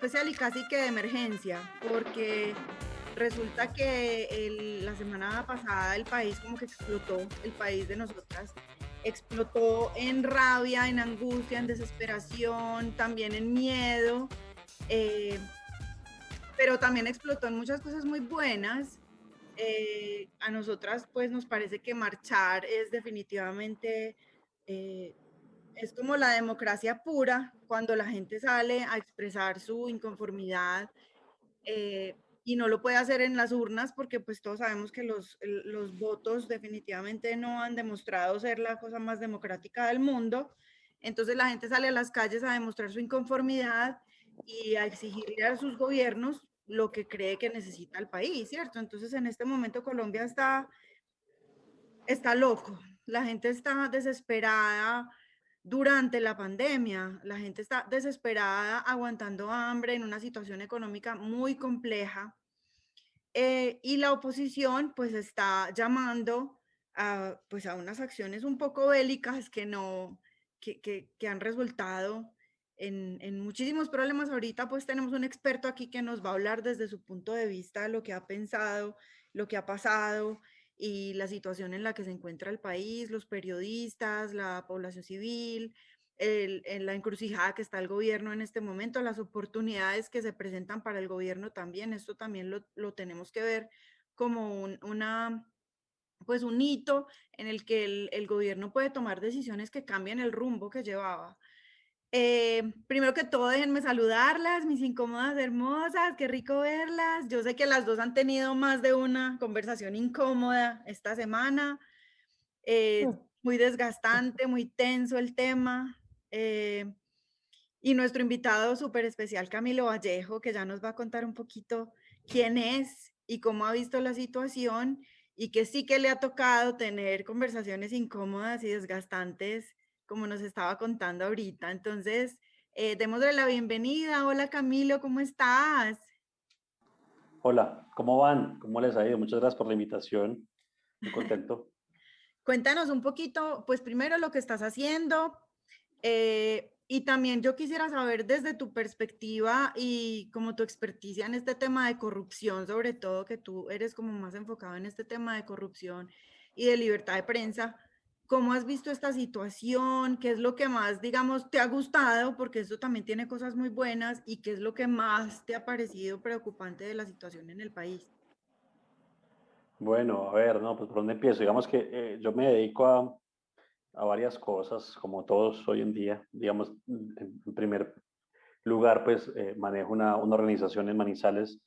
especial y casi que de emergencia, porque resulta que la semana pasada el país como que explotó, el país de nosotras, explotó en rabia, en angustia, en desesperación, también en miedo, eh, pero también explotó en muchas cosas muy buenas. A nosotras pues nos parece que marchar es definitivamente... eh, es como la democracia pura, cuando la gente sale a expresar su inconformidad y no lo puede hacer en las urnas porque pues todos sabemos que los votos definitivamente no han demostrado ser la cosa más democrática del mundo. Entonces la gente sale a las calles a demostrar su inconformidad y a exigirle a sus gobiernos lo que cree que necesita el país, ¿cierto? Entonces en este momento Colombia está loco, la gente está desesperada durante la pandemia, la gente está desesperada aguantando hambre en una situación económica muy compleja y la oposición pues está llamando pues a unas acciones un poco bélicas que no, que han resultado en muchísimos problemas. Ahorita pues tenemos un experto aquí que nos va a hablar desde su punto de vista lo que ha pensado, lo que ha pasado y la situación en la que se encuentra el país, los periodistas, la población civil, en la encrucijada que está el gobierno en este momento, las oportunidades que se presentan para el gobierno también. Esto también lo tenemos que ver como pues un hito en el que el gobierno puede tomar decisiones que cambien el rumbo que llevaba. Primero que todo, déjenme saludarlas, mis incómodas hermosas, qué rico verlas. Yo sé que las dos han tenido más de una conversación incómoda esta semana, Mm. muy desgastante, muy tenso el tema. eh, y nuestro invitado súper especial, Camilo Vallejo, que ya nos va a contar un poquito quién es y cómo ha visto la situación y que sí que le ha tocado tener conversaciones incómodas y desgastantes, como nos estaba contando ahorita. Entonces, démosle la bienvenida. Hola Camilo, ¿cómo estás? Hola, ¿cómo van? ¿Cómo les ha ido? Muchas gracias por la invitación. Muy contento. Cuéntanos un poquito, pues primero lo que estás haciendo y también yo quisiera saber desde tu perspectiva y como tu experticia en este tema de corrupción, sobre todo que tú eres como más enfocado en este tema de corrupción y de libertad de prensa, ¿cómo has visto esta situación? ¿Qué es lo que más, digamos, te ha gustado? Porque esto también tiene cosas muy buenas y qué es lo que más te ha parecido preocupante de la situación en el país. Bueno, a ver, ¿no? Pues ¿por dónde empiezo? Digamos que yo me dedico a varias cosas, como todos hoy en día. Digamos, en primer lugar, pues manejo una organización en Manizales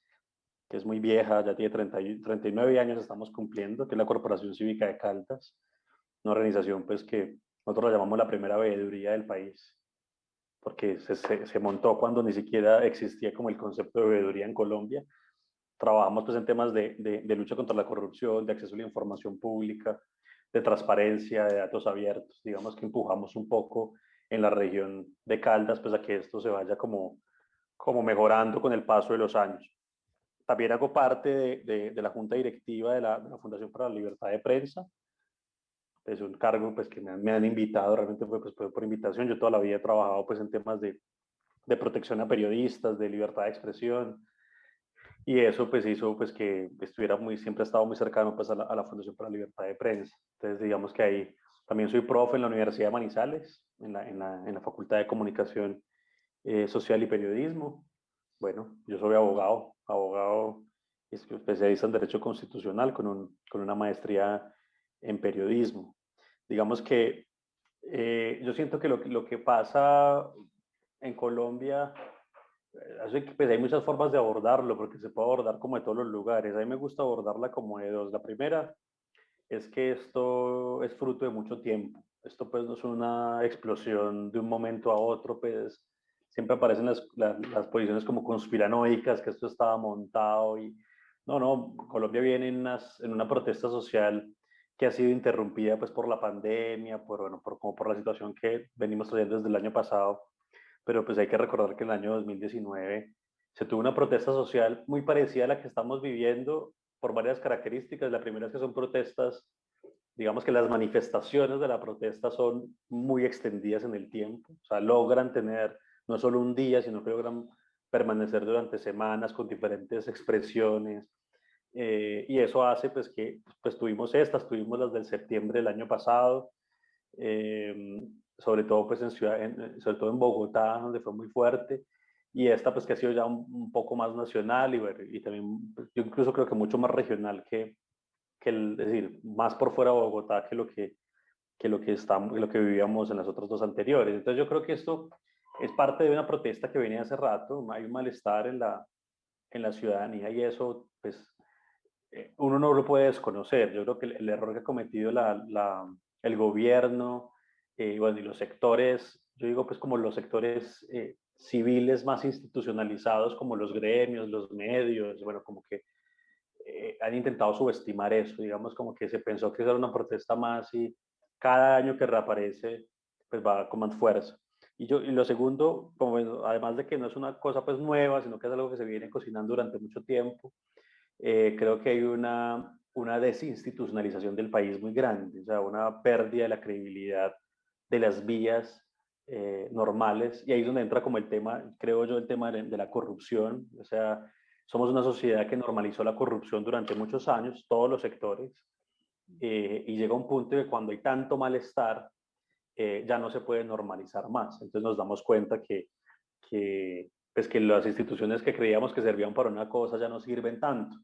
que es muy vieja, ya tiene 39 años, estamos cumpliendo, que es la Corporación Cívica de Caldas, una organización pues que nosotros la llamamos la primera veeduría del país, porque se montó cuando ni siquiera existía como el concepto de veeduría en Colombia. Trabajamos pues en temas de lucha contra la corrupción, de acceso a la información pública, de transparencia, de datos abiertos. Digamos que empujamos un poco en la región de Caldas pues a que esto se vaya como mejorando con el paso de los años. También hago parte de la junta directiva de la Fundación para la Libertad de Prensa. Es un cargo pues que me han invitado, realmente fue pues, por invitación. Yo toda la vida he trabajado pues en temas de protección a periodistas, de libertad de expresión, y eso pues hizo pues que estuviera siempre he estado muy cercano pues a la Fundación para la Libertad de Prensa. Entonces digamos que ahí también soy profe en la Universidad de Manizales, en la Facultad de Comunicación Social y Periodismo. Bueno, yo soy abogado especialista en Derecho Constitucional con una maestría en periodismo. Digamos que yo siento que lo que pasa en Colombia, así que, pues, hay muchas formas de abordarlo, porque se puede abordar como de todos los lugares. A mí me gusta abordarla como de dos. La primera es que esto es fruto de mucho tiempo. Esto pues no es una explosión de un momento a otro, pues siempre aparecen las posiciones como conspiranoicas, que esto estaba montado y no, no, Colombia viene en una protesta social que ha sido interrumpida pues por la pandemia, bueno, como por la situación que venimos trayendo desde el año pasado, pero pues hay que recordar que en el año 2019 se tuvo una protesta social muy parecida a la que estamos viviendo por varias características. La primera es que son protestas, digamos que las manifestaciones de la protesta son muy extendidas en el tiempo, o sea, logran tener no solo un día, sino que logran permanecer durante semanas con diferentes expresiones. Y eso hace pues que pues tuvimos las del septiembre del año pasado, sobre todo pues sobre todo en Bogotá, donde fue muy fuerte, y esta pues que ha sido ya un poco más nacional y, bueno, y también pues, yo incluso creo que mucho más regional es decir, más por fuera de Bogotá lo que vivíamos en las otras dos anteriores. Entonces yo creo que esto es parte de una protesta que venía hace rato, hay un malestar en la ciudadanía y eso pues uno no lo puede desconocer. Yo creo que el error que ha cometido el gobierno, bueno, y los sectores, yo digo pues como los sectores civiles más institucionalizados, como los gremios, los medios, bueno, como que han intentado subestimar eso, digamos como que se pensó que era una protesta más y cada año que reaparece pues va con más fuerza. Y lo segundo, como además de que no es una cosa pues nueva, sino que es algo que se viene cocinando durante mucho tiempo, creo que hay una desinstitucionalización del país muy grande, o sea, una pérdida de la credibilidad de las vías normales, y ahí es donde entra como el tema, creo yo, el tema de la corrupción, o sea, somos una sociedad que normalizó la corrupción durante muchos años, todos los sectores, y llega un punto de cuando hay tanto malestar, ya no se puede normalizar más. Entonces nos damos cuenta pues que las instituciones que creíamos que servían para una cosa ya no sirven tanto.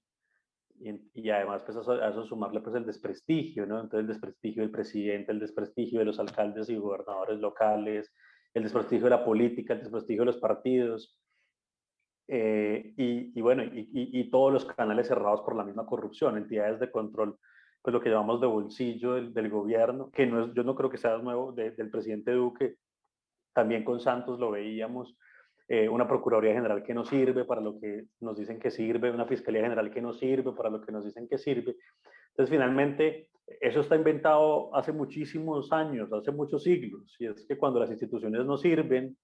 Y además, pues a eso sumarle pues el desprestigio, ¿no? Entonces el desprestigio del presidente, el desprestigio de los alcaldes y gobernadores locales, el desprestigio de la política, el desprestigio de los partidos, y bueno, y todos los canales cerrados por la misma corrupción, entidades de control, pues lo que llamamos de bolsillo del gobierno, que no es, yo no creo que sea nuevo del presidente Duque, también con Santos lo veíamos, una Procuraduría General que no sirve para lo que nos dicen que sirve, una Fiscalía General que no sirve para lo que nos dicen que sirve. Entonces, finalmente, eso está inventado hace muchísimos años, hace muchos siglos, y es que cuando las instituciones no sirven,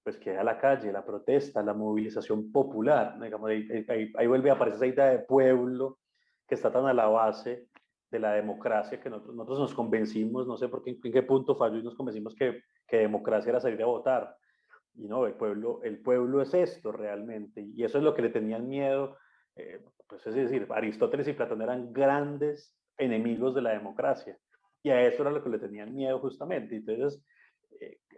pues queda la calle, la protesta, la movilización popular, digamos, ahí vuelve a aparecer esa idea de pueblo que está tan a la base de la democracia que nosotros nos convencimos, no sé por qué, en qué punto falló y nos convencimos que democracia era salir a votar. Y no, el pueblo es esto realmente, y eso es lo que le tenían miedo. Pues es decir, Aristóteles y Platón eran grandes enemigos de la democracia, y a eso era lo que le tenían miedo justamente. Entonces,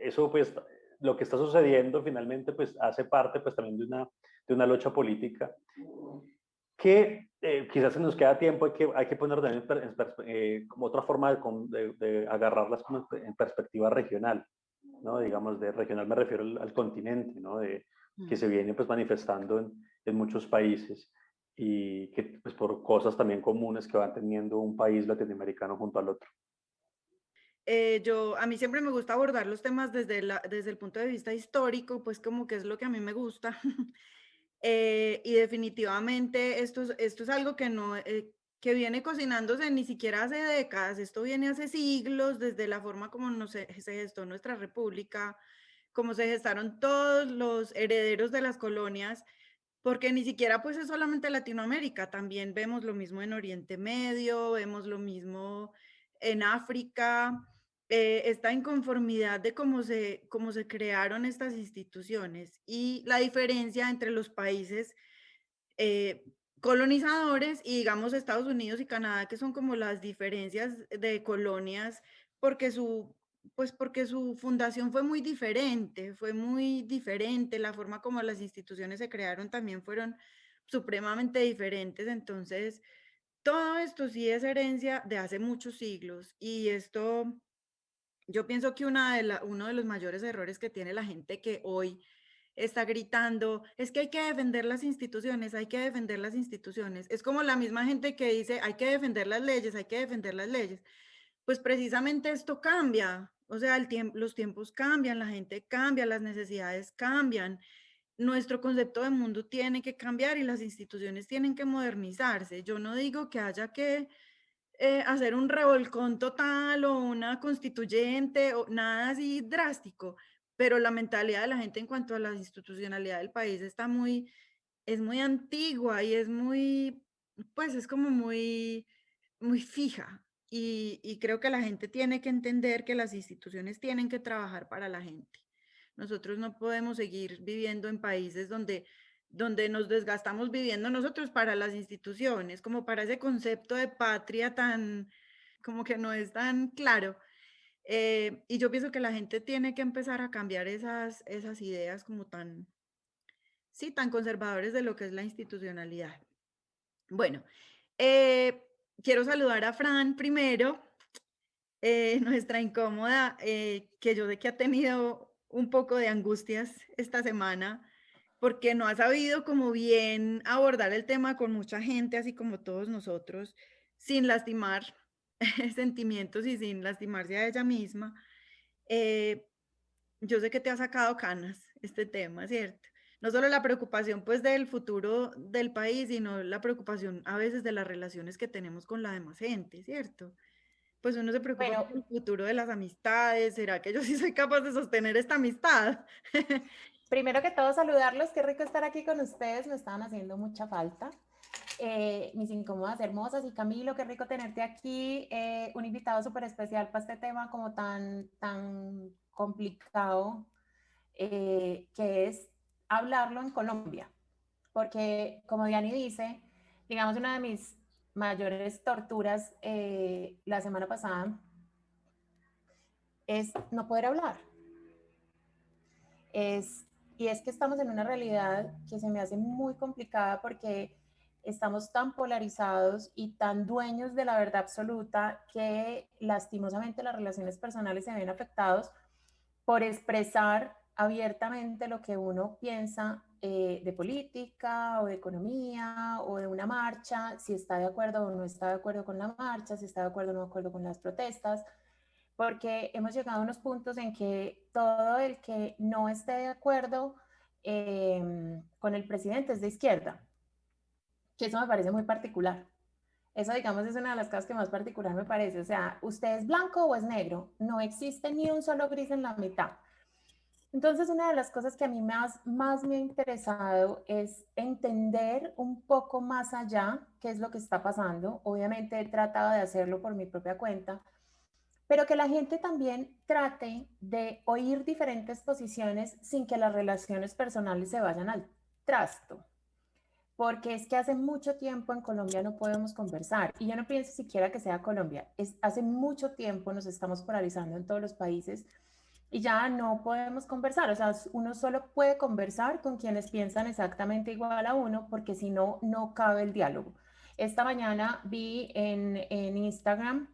eso pues lo que está sucediendo finalmente pues hace parte pues también de una lucha política que quizás se nos queda tiempo, hay que poner también como otra forma de agarrarlas como en perspectiva regional, ¿no? Digamos, de regional me refiero al continente, ¿no? Que se viene pues manifestando en muchos países y que pues por cosas también comunes que van teniendo un país latinoamericano junto al otro. A mí siempre me gusta abordar los temas desde el punto de vista histórico, pues como que es lo que a mí me gusta. Y definitivamente esto es algo que no, que viene cocinándose ni siquiera hace décadas, esto viene hace siglos, desde la forma como se gestó nuestra república, como se gestaron todos los herederos de las colonias, porque ni siquiera pues es solamente Latinoamérica, también vemos lo mismo en Oriente Medio, vemos lo mismo en África, esta inconformidad de cómo se crearon estas instituciones y la diferencia entre los países eh, colonizadores y digamos Estados Unidos y Canadá, que son como las diferencias de colonias, porque porque su fundación fue muy diferente, la forma como las instituciones se crearon también fueron supremamente diferentes, entonces todo esto sí es herencia de hace muchos siglos y esto yo pienso que uno de los mayores errores que tiene la gente que hoy está gritando, es que hay que defender las instituciones, hay que defender las instituciones. Es como la misma gente que dice, hay que defender las leyes, hay que defender las leyes. Pues precisamente esto cambia, o sea, los tiempos cambian, la gente cambia, las necesidades cambian. Nuestro concepto de mundo tiene que cambiar y las instituciones tienen que modernizarse. Yo no digo que haya que hacer un revolcón total o una constituyente o nada así drástico, pero la mentalidad de la gente en cuanto a la institucionalidad del país es muy antigua y es muy, pues es como muy fija. Y creo que la gente tiene que entender que las instituciones tienen que trabajar para la gente. Nosotros no podemos seguir viviendo en países donde nos desgastamos viviendo nosotros para las instituciones, como para ese concepto de patria tan, como que no es tan claro. Y yo pienso que la gente tiene que empezar a cambiar esas ideas como tan, sí, tan conservadores de lo que es la institucionalidad. Bueno, eh, quiero saludar a Fran primero, nuestra incómoda, que yo sé que ha tenido un poco de angustias esta semana, porque no ha sabido como bien abordar el tema con mucha gente, así como todos nosotros, sin lastimar sentimientos y sin lastimarse a ella misma. Eh, yo sé que te ha sacado canas este tema, ¿cierto? No solo la preocupación pues del futuro del país, sino la preocupación a veces de las relaciones que tenemos con la demás gente, ¿cierto? Pues uno se preocupa por Bueno, el futuro de las amistades, ¿será que yo sí soy capaz de sostener esta amistad? primero que todo saludarlos, qué rico estar aquí con ustedes, me estaban haciendo mucha falta. Mis incómodas hermosas y Camilo, qué rico tenerte aquí, un invitado súper especial para este tema como tan complicado, que es hablarlo en Colombia, porque como Diani dice, digamos una de mis mayores torturas la semana pasada es no poder hablar. Es, y es que estamos en una realidad que se me hace muy complicada porque estamos tan polarizados y tan dueños de la verdad absoluta que lastimosamente las relaciones personales se ven afectados por expresar abiertamente lo que uno piensa de política o de economía o de una marcha, si está de acuerdo o no está de acuerdo con la marcha, si está de acuerdo o no de acuerdo con las protestas, porque hemos llegado a unos puntos en que todo el que no esté de acuerdo con el presidente es de izquierda, que eso me parece muy particular. Eso, digamos, es una de las cosas que más particular me parece. O sea, ¿usted es blanco o es negro? No existe ni un solo gris en la mitad. Entonces, una de las cosas que a mí más me ha interesado es entender un poco más allá qué es lo que está pasando. Obviamente he tratado de hacerlo por mi propia cuenta, pero que la gente también trate de oír diferentes posiciones sin que las relaciones personales se vayan al trasto. Porque es que hace mucho tiempo en Colombia no podemos conversar. Y yo no pienso siquiera que sea Colombia. Hace mucho tiempo nos estamos polarizando en todos los países y ya no podemos conversar. O sea, uno solo puede conversar con quienes piensan exactamente igual a uno, porque si no, no cabe el diálogo. Esta mañana vi en Instagram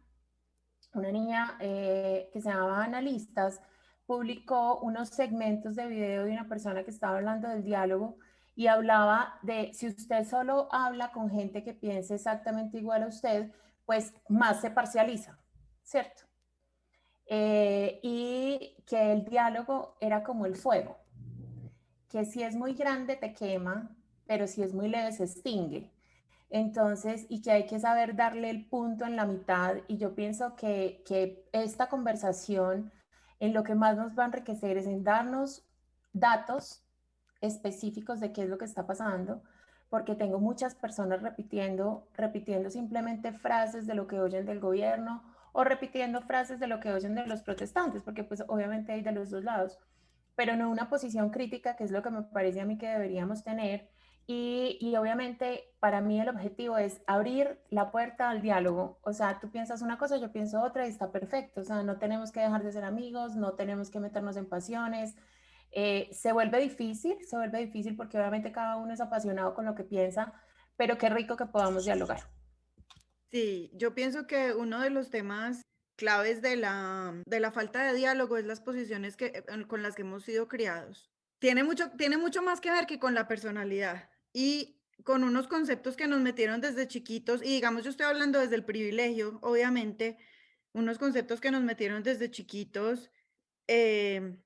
una niña que se llamaba Analistas, publicó unos segmentos de video de una persona que estaba hablando del diálogo y hablaba de si usted solo habla con gente que piense exactamente igual a usted, pues más se parcializa, ¿cierto? Y que el diálogo era como el fuego, que si es muy grande te quema, pero si es muy leve se extingue. Entonces, y que hay que saber darle el punto en la mitad. Y yo pienso que esta conversación en lo que más nos va a enriquecer es en darnos datos específicos de qué es lo que está pasando, porque tengo muchas personas repitiendo simplemente frases de lo que oyen del gobierno o repitiendo frases de lo que oyen de los protestantes, porque pues obviamente hay de los dos lados, pero no una posición crítica, que es lo que me parece a mí que deberíamos tener. Y obviamente para mí el objetivo es abrir la puerta al diálogo. O sea, tú piensas una cosa, yo pienso otra y está perfecto. O sea, no tenemos que dejar de ser amigos, no tenemos que meternos en pasiones. Se vuelve difícil porque obviamente cada uno es apasionado con lo que piensa, pero qué rico que podamos dialogar. Sí, yo pienso que uno de los temas claves de la falta de diálogo es las posiciones con las que hemos sido criados. Tiene mucho más que ver que con la personalidad y con unos conceptos que nos metieron desde chiquitos, y digamos, yo estoy hablando desde el privilegio, obviamente, unos conceptos que nos metieron desde chiquitos, em,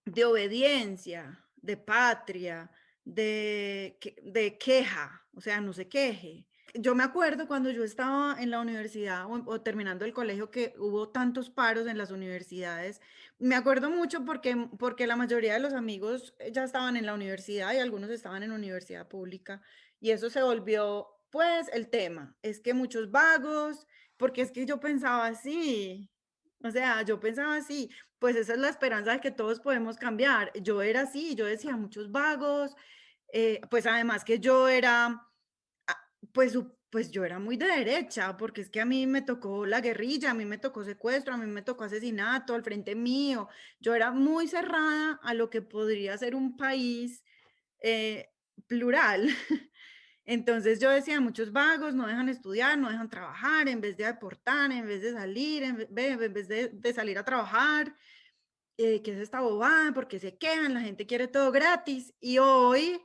de obediencia, de patria, de queja, o sea, no se queje. Yo me acuerdo cuando yo estaba en la universidad o terminando el colegio que hubo tantos paros en las universidades. Me acuerdo mucho porque la mayoría de los amigos ya estaban en la universidad y algunos estaban en universidad pública y eso se volvió pues el tema. Es que muchos vagos, porque es que yo pensaba así. O sea, yo pensaba así, pues esa es la esperanza de que todos podemos cambiar. Yo era así, yo decía muchos vagos, pues además que yo era, pues yo era muy de derecha, porque es que a mí me tocó la guerrilla, a mí me tocó secuestro, a mí me tocó asesinato al frente mío. Yo era muy cerrada a lo que podría ser un país eh, plural. Entonces yo decía, muchos vagos no dejan estudiar, no dejan trabajar, en vez de aportar, en vez de salir, en vez de salir a trabajar, ¿qué es esta bobada? Porque se quejan, la gente quiere todo gratis. Y hoy,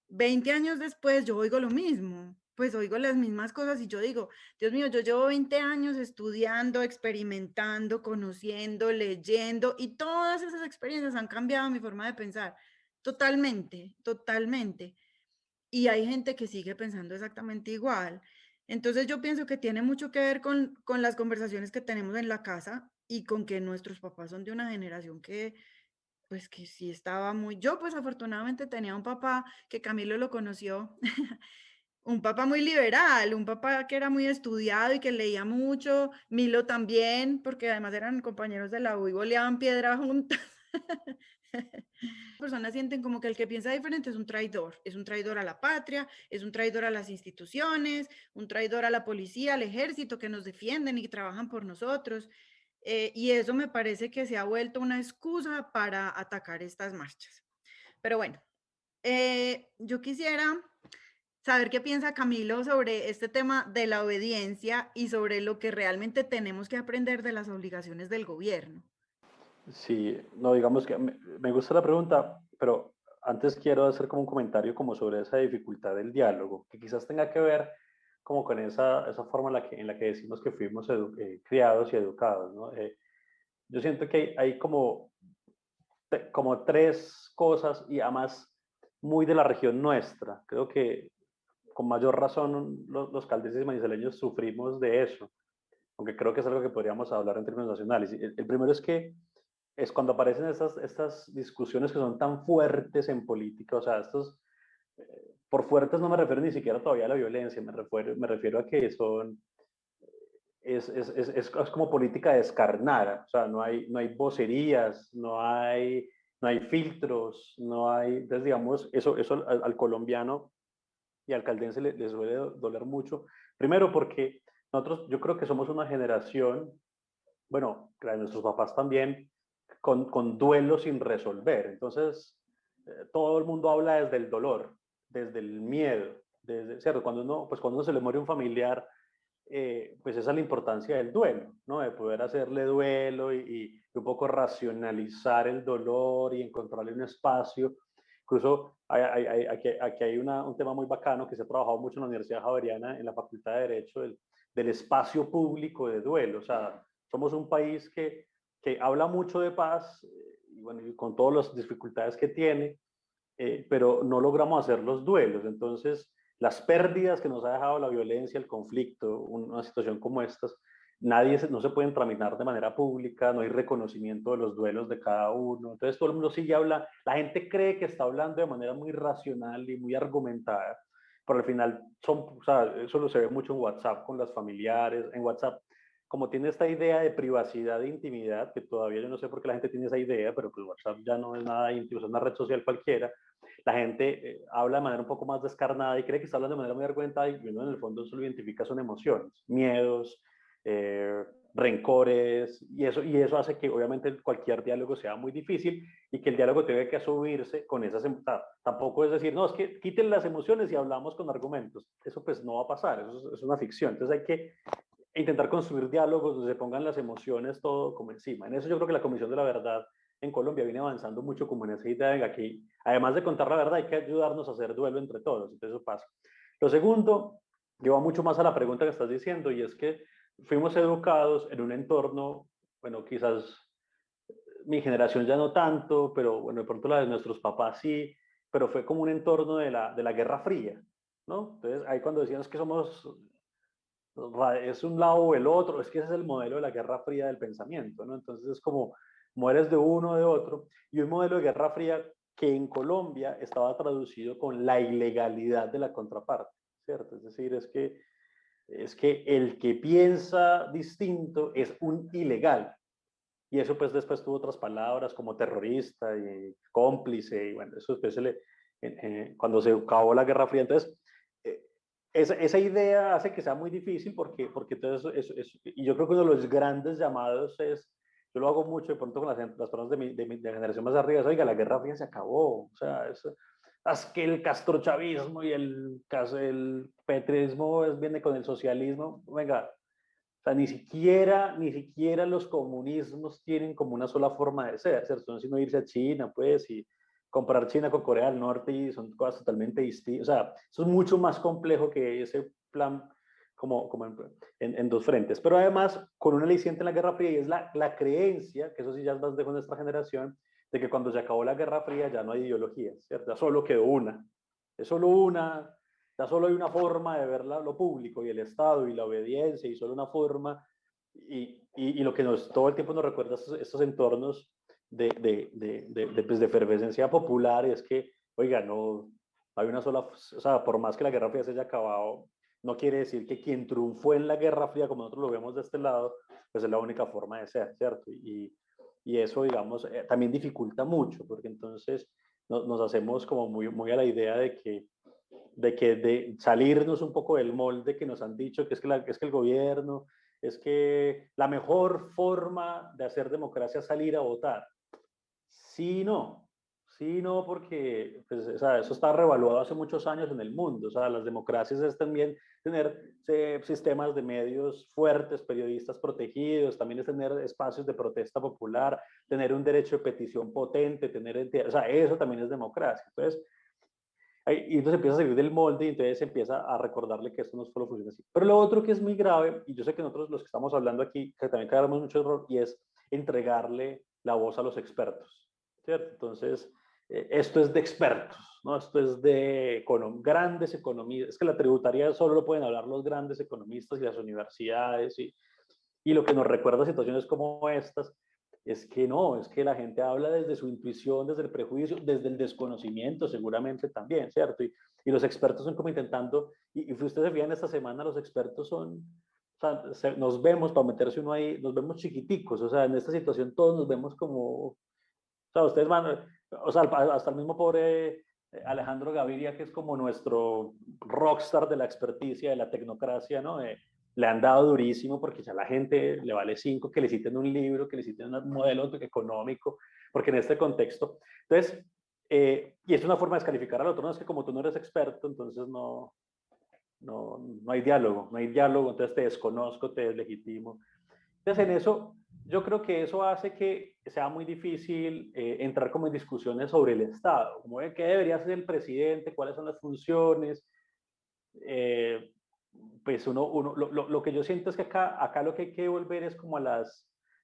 20 años después, yo oigo lo mismo, pues oigo las mismas cosas y yo digo, Dios mío, yo llevo 20 años estudiando, experimentando, conociendo, leyendo y todas esas experiencias han cambiado mi forma de pensar. Totalmente, totalmente. Y hay gente que sigue pensando exactamente igual. Entonces yo pienso que tiene mucho que ver con las conversaciones que tenemos en la casa y con que nuestros papás son de una generación que, pues que sí estaba muy, yo pues afortunadamente tenía un papá que Camilo lo conoció, un papá muy liberal, un papá que era muy estudiado y que leía mucho, Milo también, porque además eran compañeros de la U y boleaban piedra juntos. Personas sienten como que el que piensa diferente es un traidor a la patria, es un traidor a las instituciones, un traidor a la policía, al ejército que nos defienden y trabajan por nosotros. Y eso me parece que se ha vuelto una excusa para atacar estas marchas. Pero bueno, yo quisiera saber qué piensa Camilo sobre este tema de la obediencia y sobre lo que realmente tenemos que aprender de las obligaciones del gobierno. Sí, no, digamos que me gusta la pregunta, pero antes quiero hacer como un comentario como sobre esa dificultad del diálogo, que quizás tenga que ver como con esa forma en la que decimos que fuimos criados y educados, ¿no? Yo siento que hay como, como tres cosas y además muy de la región nuestra. Creo que con mayor razón los caldenses y manizaleños sufrimos de eso, aunque creo que es algo que podríamos hablar en términos nacionales. El primero es que es cuando aparecen estas discusiones que son tan fuertes en política, o sea, por fuertes no me refiero ni siquiera todavía a la violencia, me refiero a que es como política descarnada, o sea, no hay vocerías, no hay filtros, no hay, entonces digamos, eso al colombiano y al caldense le suele doler mucho, primero porque nosotros, yo creo que somos una generación, bueno, nuestros papás también, con duelo sin resolver. Entonces, todo el mundo habla desde el dolor, desde el miedo, desde, ¿cierto? Pues cuando uno se le muere un familiar, pues esa es la importancia del duelo, ¿no? De poder hacerle duelo y un poco racionalizar el dolor y encontrarle un espacio. Incluso aquí hay un tema muy bacano que se ha trabajado mucho en la Universidad Javeriana, en la Facultad de Derecho, del espacio público de duelo. O sea, somos un país que habla mucho de paz y, bueno, y con todas las dificultades que tiene, pero no logramos hacer los duelos. Entonces, las pérdidas que nos ha dejado la violencia, el conflicto, una situación como estas, no se pueden tramitar de manera pública, no hay reconocimiento de los duelos de cada uno. Entonces, todo el mundo sigue hablando, la gente cree que está hablando de manera muy racional y muy argumentada, pero al final o sea, eso lo se ve mucho en WhatsApp con las familiares, en WhatsApp como tiene esta idea de privacidad e intimidad, que todavía yo no sé por qué la gente tiene esa idea, pero pues WhatsApp ya no es nada íntimo, es una red social cualquiera, la gente habla de manera un poco más descarnada y cree que está hablando de manera muy argumentada y uno en el fondo solo identifica son emociones, miedos, rencores, y eso hace que obviamente cualquier diálogo sea muy difícil y que el diálogo tenga que subirse con esas emociones. Tampoco es decir, no, es que quiten las emociones y hablamos con argumentos. Eso pues no va a pasar, eso es una ficción. Entonces hay que intentar construir diálogos donde se pongan las emociones todo como encima. En eso yo creo que la Comisión de la Verdad en Colombia viene avanzando mucho como en esa idea de que aquí, además de contar la verdad, hay que ayudarnos a hacer duelo entre todos. Entonces eso pasa. Lo segundo, lleva mucho más a la pregunta que estás diciendo y es que fuimos educados en un entorno, bueno, quizás mi generación ya no tanto, pero bueno, de pronto la de nuestros papás sí, pero fue como un entorno de la Guerra Fría, ¿no? Entonces ahí cuando decíamos que somos es un lado o el otro, es que ese es el modelo de la Guerra Fría del pensamiento, ¿no? Entonces es como mueres de uno o de otro, y un modelo de Guerra Fría que en Colombia estaba traducido con la ilegalidad de la contraparte, ¿cierto? Es decir, es que el que piensa distinto es un ilegal, y eso pues después tuvo otras palabras como terrorista y cómplice, y bueno, eso después cuando se acabó la Guerra Fría. Entonces, eh, esa idea hace que sea muy difícil porque entonces y yo creo que uno de los grandes llamados es, yo lo hago mucho de pronto con las personas de generación más arriba, es, oiga, la Guerra Fría se acabó, o sea, es que el castrochavismo y el petrismo viene con el socialismo, venga, o sea, ni siquiera los comunismos tienen como una sola forma de ser, ¿cierto? Sino irse a China, pues, y comparar China con Corea del Norte y son cosas totalmente distintas. O sea, eso es mucho más complejo que ese plan como en dos frentes. Pero además, con un aliciente en la Guerra Fría y es la creencia, que eso sí ya es más de nuestra generación, de que cuando se acabó la Guerra Fría ya no hay ideologías, ¿cierto? Ya solo quedó una. Es solo una, ya solo hay una forma de ver lo público y el Estado y la obediencia y solo una forma. Y lo que todo el tiempo nos recuerda estos entornos pues de efervescencia popular es que, oiga, no hay una sola, o sea, por más que la Guerra Fría se haya acabado, no quiere decir que quien triunfó en la Guerra Fría, como nosotros lo vemos de este lado, pues es la única forma de ser, ¿cierto? Y eso, digamos, también dificulta mucho, porque entonces nos hacemos como muy a la idea de salirnos un poco del molde que nos han dicho, que es que el gobierno, es que la mejor forma de hacer democracia es salir a votar. Sí, no. Sí, no, porque pues, o sea, eso está revaluado hace muchos años en el mundo. O sea, las democracias es también tener sistemas de medios fuertes, periodistas protegidos, también es tener espacios de protesta popular, tener un derecho de petición potente, o sea, eso también es democracia. Entonces, y entonces empieza a salir del molde y entonces empieza a recordarle que esto no solo funciona así. Pero lo otro que es muy grave, y yo sé que nosotros los que estamos hablando aquí, que también caemos mucho error, y es entregarle la voz a los expertos, ¿cierto? Entonces, esto es de expertos, ¿no? Esto es de grandes economistas. Es que la tributaria solo lo pueden hablar los grandes economistas y las universidades, y lo que nos recuerda a situaciones como estas es que no, es que la gente habla desde su intuición, desde el prejuicio, desde el desconocimiento seguramente también, ¿cierto? Y los expertos son como intentando, y ustedes se fijan esta semana, los expertos son, o sea, nos vemos, para meterse uno ahí, nos vemos chiquiticos, o sea, en esta situación todos nos vemos como, o sea, ustedes van, o sea, hasta el mismo pobre Alejandro Gaviria, que es como nuestro rockstar de la experticia, de la tecnocracia, ¿no? Le han dado durísimo porque ya la gente le vale cinco que le citen un libro, que le citen un modelo económico, porque en este contexto. Entonces, y es una forma de descalificar al otro, no es que como tú no eres experto, entonces no hay diálogo, no hay diálogo, entonces te desconozco, te deslegitimo. Entonces, en eso, yo creo que eso hace que sea muy difícil entrar como en discusiones sobre el Estado, como de qué debería hacer el presidente, cuáles son las funciones. Eh, pues lo que yo siento es que acá lo que hay que volver es como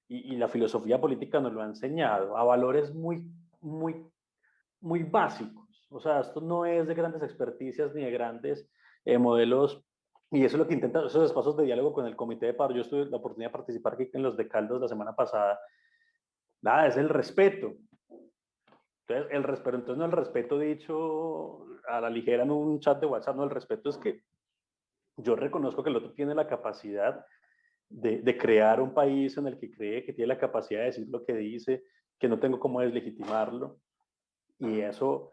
y la filosofía política nos lo ha enseñado, a valores muy básicos. O sea, esto no es de grandes experticias ni de grandes modelos. Y eso es lo que intentan esos espacios de diálogo con el comité de paro. Yo tuve la oportunidad de participar aquí en los de Caldas la semana pasada. Nada, es el respeto. Entonces no el respeto dicho a la ligera en un chat de WhatsApp, no, el respeto es que yo reconozco que el otro tiene la capacidad de crear un país en el que cree, que tiene la capacidad de decir lo que dice, que no tengo cómo deslegitimarlo. Y eso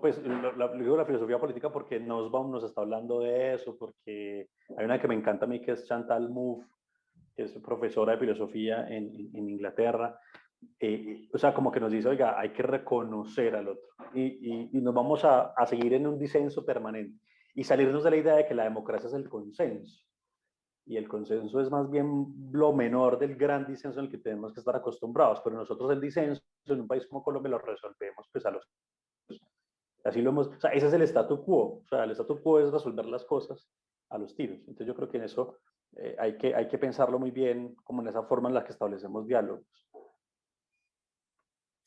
pues, digo la filosofía política porque nos está hablando de eso, porque hay una que me encanta a mí que es Chantal Mouffe, que es profesora de filosofía en Inglaterra. O sea, como que nos dice, oiga, hay que reconocer al otro y nos vamos a seguir en un disenso permanente y salirnos de la idea de que la democracia es el consenso. Y el consenso es más bien lo menor del gran disenso en el que tenemos que estar acostumbrados, pero nosotros el disenso en un país como Colombia lo resolvemos pues a los. Así lo hemos, o sea, ese es el statu quo, o sea, el statu quo es resolver las cosas a los tiros. Entonces yo creo que en eso hay que pensarlo muy bien, como en esa forma en la que establecemos diálogos.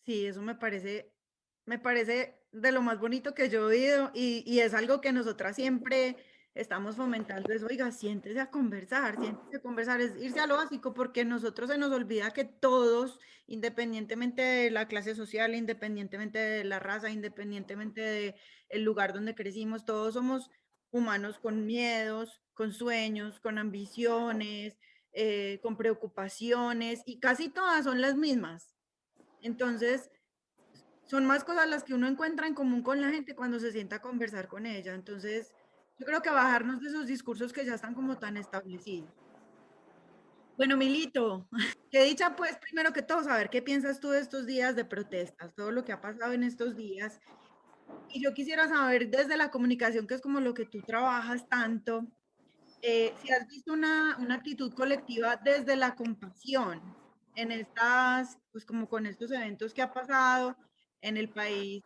Sí, eso me parece de lo más bonito que yo he oído y es algo que nosotras siempre estamos fomentando, es, oiga, siéntese a conversar, es irse a lo básico, porque nosotros se nos olvida que todos, independientemente de la clase social, independientemente de la raza, independientemente del lugar donde crecimos, todos somos humanos con miedos, con sueños, con ambiciones, con preocupaciones y casi todas son las mismas. Entonces, son más cosas las que uno encuentra en común con la gente cuando se sienta a conversar con ella. Entonces, yo creo que bajarnos de esos discursos que ya están como tan establecidos. Bueno, Milito, qué dicha pues primero que todo saber qué piensas tú de estos días de protestas, todo lo que ha pasado en estos días. Y yo quisiera saber desde la comunicación, que es como lo que tú trabajas tanto, si has visto una actitud colectiva desde la compasión en estas, pues como con estos eventos que ha pasado en el país,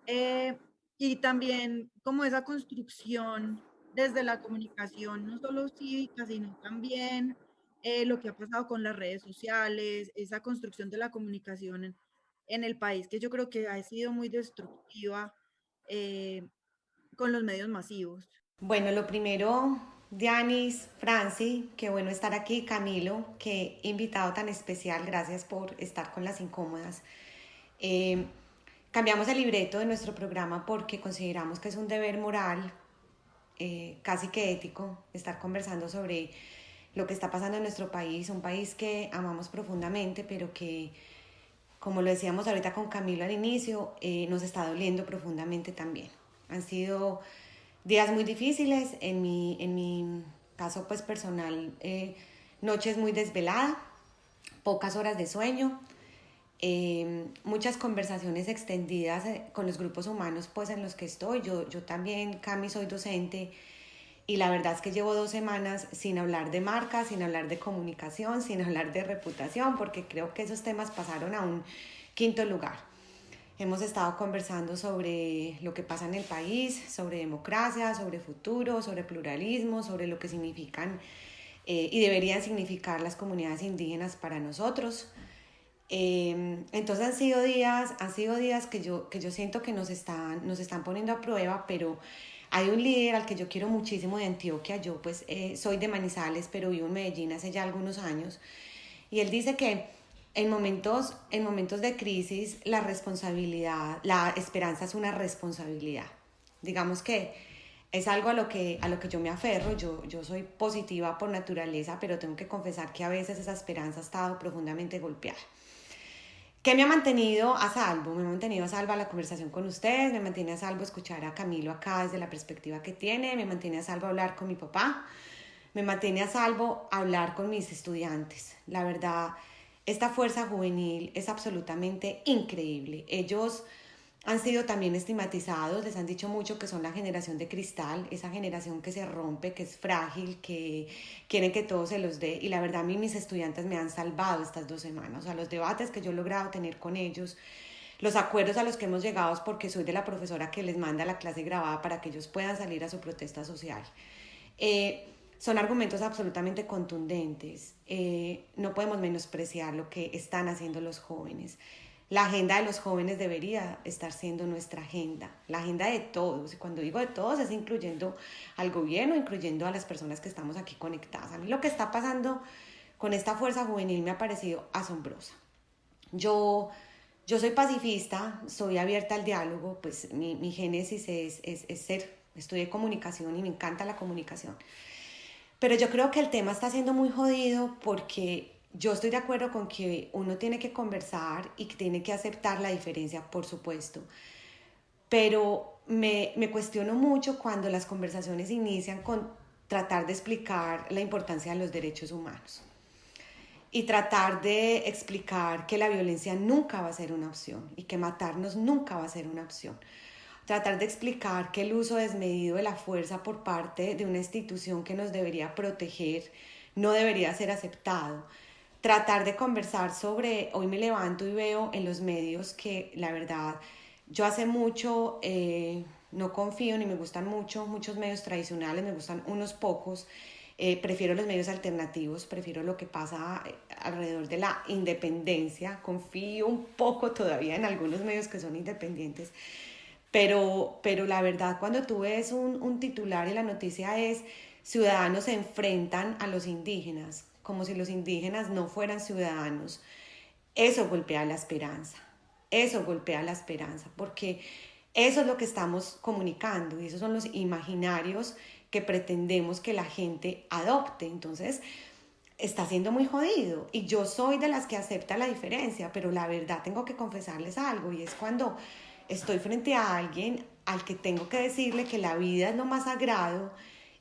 eh, y también como esa construcción desde la comunicación, no solo cívica, sino también lo que ha pasado con las redes sociales, esa construcción de la comunicación en el país, que yo creo que ha sido muy destructiva con los medios masivos. Bueno, lo primero, Dianis, Franci, qué bueno estar aquí, Camilo, qué invitado tan especial, gracias por estar con las incómodas. Eh, Cambiamos el libreto de nuestro programa porque consideramos que es un deber moral, casi que ético, estar conversando sobre lo que está pasando en nuestro país, un país que amamos profundamente, pero que, como lo decíamos ahorita con Camilo al inicio, nos está doliendo profundamente también. Han sido días muy difíciles, en mi caso pues personal, noches muy desveladas, pocas horas de sueño, muchas conversaciones extendidas con los grupos humanos pues en los que estoy. Yo también, Cami, soy docente y la verdad es que llevo 2 semanas sin hablar de marca, sin hablar de comunicación, sin hablar de reputación, porque creo que esos temas pasaron a un quinto lugar. Hemos estado conversando sobre lo que pasa en el país, sobre democracia, sobre futuro, sobre pluralismo, sobre lo que significan y deberían significar las comunidades indígenas para nosotros. Entonces han sido días que yo siento que nos están poniendo a prueba, pero hay un líder al que yo quiero muchísimo de Antioquia. Yo pues soy de Manizales, pero vivo en Medellín hace ya algunos años. Y él dice que en momentos de crisis la responsabilidad, la esperanza es una responsabilidad. Digamos que es algo a lo que yo me aferro. Yo soy positiva por naturaleza, pero tengo que confesar que a veces esa esperanza ha estado profundamente golpeada. ¿Qué me ha mantenido a salvo? Me ha mantenido a salvo la conversación con ustedes, me mantiene a salvo escuchar a Camilo acá desde la perspectiva que tiene, me mantiene a salvo hablar con mi papá, me mantiene a salvo hablar con mis estudiantes. La verdad, esta fuerza juvenil es absolutamente increíble. Ellos han sido también estigmatizados, les han dicho mucho que son la generación de cristal, esa generación que se rompe, que es frágil, que quieren que todo se los dé. Y la verdad, a mí mis estudiantes me han salvado estas 2 semanas. O sea, los debates que yo he logrado tener con ellos, los acuerdos a los que hemos llegado es porque soy de la profesora que les manda la clase grabada para que ellos puedan salir a su protesta social. Son argumentos absolutamente contundentes. No podemos menospreciar lo que están haciendo los jóvenes. La agenda de los jóvenes debería estar siendo nuestra agenda, la agenda de todos. Y cuando digo de todos es incluyendo al gobierno, incluyendo a las personas que estamos aquí conectadas. A mí lo que está pasando con esta fuerza juvenil me ha parecido asombrosa. Yo soy pacifista, soy abierta al diálogo, pues mi génesis es ser, estudié comunicación y me encanta la comunicación. Pero yo creo que el tema está siendo muy jodido porque yo estoy de acuerdo con que uno tiene que conversar y que tiene que aceptar la diferencia, por supuesto. Pero me cuestiono mucho cuando las conversaciones inician con tratar de explicar la importancia de los derechos humanos y tratar de explicar que la violencia nunca va a ser una opción y que matarnos nunca va a ser una opción. Tratar de explicar que el uso desmedido de la fuerza por parte de una institución que nos debería proteger no debería ser aceptado. Tratar de conversar sobre, hoy me levanto y veo en los medios que la verdad, yo hace mucho no confío ni me gustan muchos medios tradicionales, me gustan unos pocos. Prefiero los medios alternativos, prefiero lo que pasa alrededor de la independencia, confío un poco todavía en algunos medios que son independientes, pero la verdad cuando tú ves un titular y la noticia es ciudadanos se enfrentan a los indígenas, como si los indígenas no fueran ciudadanos, eso golpea la esperanza, porque eso es lo que estamos comunicando y esos son los imaginarios que pretendemos que la gente adopte. Entonces, está siendo muy jodido. Y yo soy de las que acepta la diferencia, pero la verdad tengo que confesarles algo, y es cuando estoy frente a alguien al que tengo que decirle que la vida es lo más sagrado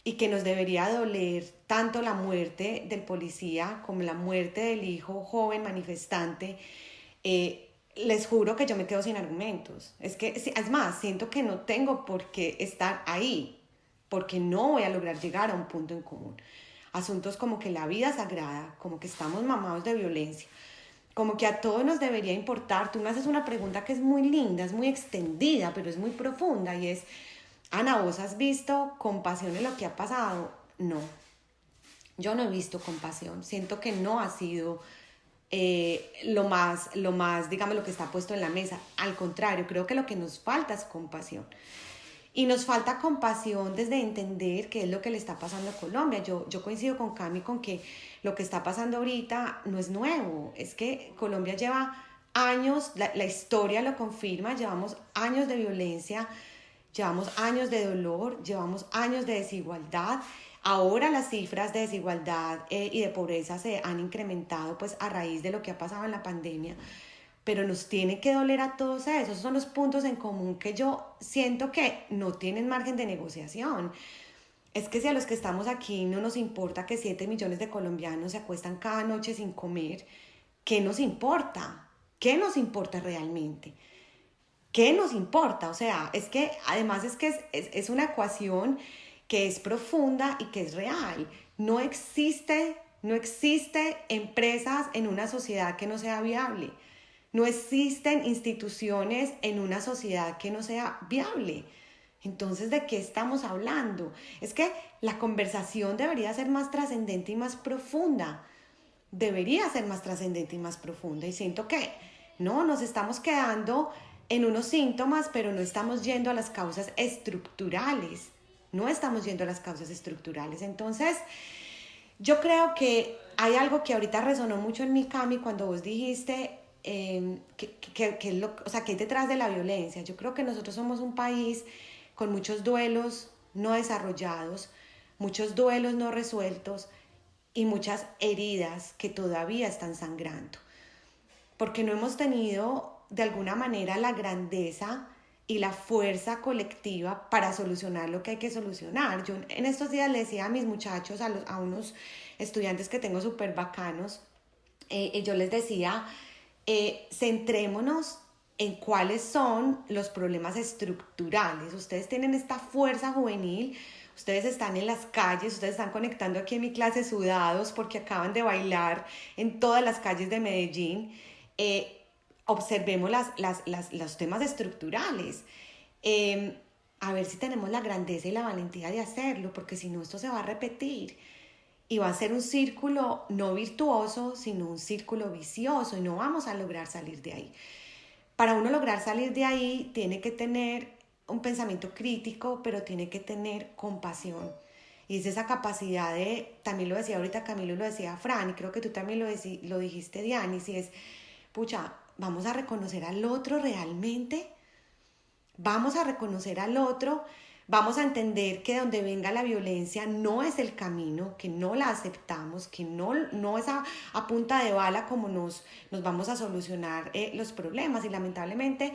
y que nos debería doler tanto la muerte del policía como la muerte del hijo joven manifestante. Les juro que yo me quedo sin argumentos. Es más, siento que no tengo por qué estar ahí, porque no voy a lograr llegar a un punto en común. Asuntos como que la vida es sagrada, como que estamos mamados de violencia, como que a todos nos debería importar. Tú me haces una pregunta que es muy linda, es muy extendida, pero es muy profunda, y es: Ana, ¿vos has visto compasión en lo que ha pasado? No, yo no he visto compasión. Siento que no ha sido lo más, digamos, lo que está puesto en la mesa. Al contrario, creo que lo que nos falta es compasión. Y nos falta compasión desde entender qué es lo que le está pasando a Colombia. Yo coincido con Cami con que lo que está pasando ahorita no es nuevo. Es que Colombia lleva años, la historia lo confirma, llevamos años de violencia, llevamos años de dolor, llevamos años de desigualdad. Ahora las cifras de desigualdad y de pobreza se han incrementado pues a raíz de lo que ha pasado en la pandemia, pero nos tiene que doler a todos esos. Esos son los puntos en común que yo siento que no tienen margen de negociación. Es que si a los que estamos aquí no nos importa que 7 millones de colombianos se acuestan cada noche sin comer, ¿qué nos importa? ¿Qué nos importa realmente? ¿Qué nos importa? O sea, es que además es una ecuación que es profunda y que es real. No existe empresas en una sociedad que no sea viable. No existen instituciones en una sociedad que no sea viable. Entonces, ¿de qué estamos hablando? Es que la conversación debería ser más trascendente y más profunda. Debería ser más trascendente y más profunda. Y siento que no, nos estamos quedando en unos síntomas, pero no estamos yendo a las causas estructurales. No estamos yendo a las causas estructurales. Entonces, yo creo que hay algo que ahorita resonó mucho en mi, Cami, cuando vos dijiste o sea, que hay detrás de la violencia. Yo creo que nosotros somos un país con muchos duelos no desarrollados, muchos duelos no resueltos y muchas heridas que todavía están sangrando, porque no hemos tenido de alguna manera la grandeza y la fuerza colectiva para solucionar lo que hay que solucionar. Yo en estos días le decía a mis muchachos, a unos estudiantes que tengo súper bacanos, yo les decía, centrémonos en cuáles son los problemas estructurales. Ustedes tienen esta fuerza juvenil, ustedes están en las calles, ustedes están conectando aquí en mi clase sudados porque acaban de bailar en todas las calles de Medellín. Observemos los temas estructurales. A ver si tenemos la grandeza y la valentía de hacerlo, porque si no, esto se va a repetir. Y va a ser un círculo no virtuoso, sino un círculo vicioso, y no vamos a lograr salir de ahí. Para uno lograr salir de ahí, tiene que tener un pensamiento crítico, pero tiene que tener compasión. Y es esa capacidad de, también lo decía ahorita Camilo, lo decía Fran, y creo que tú también lo dijiste, Diani, si es, pucha, vamos a reconocer al otro realmente, vamos a reconocer al otro, vamos a entender que donde venga la violencia no es el camino, que no la aceptamos, que no es a punta de bala como nos vamos a solucionar los problemas. Y lamentablemente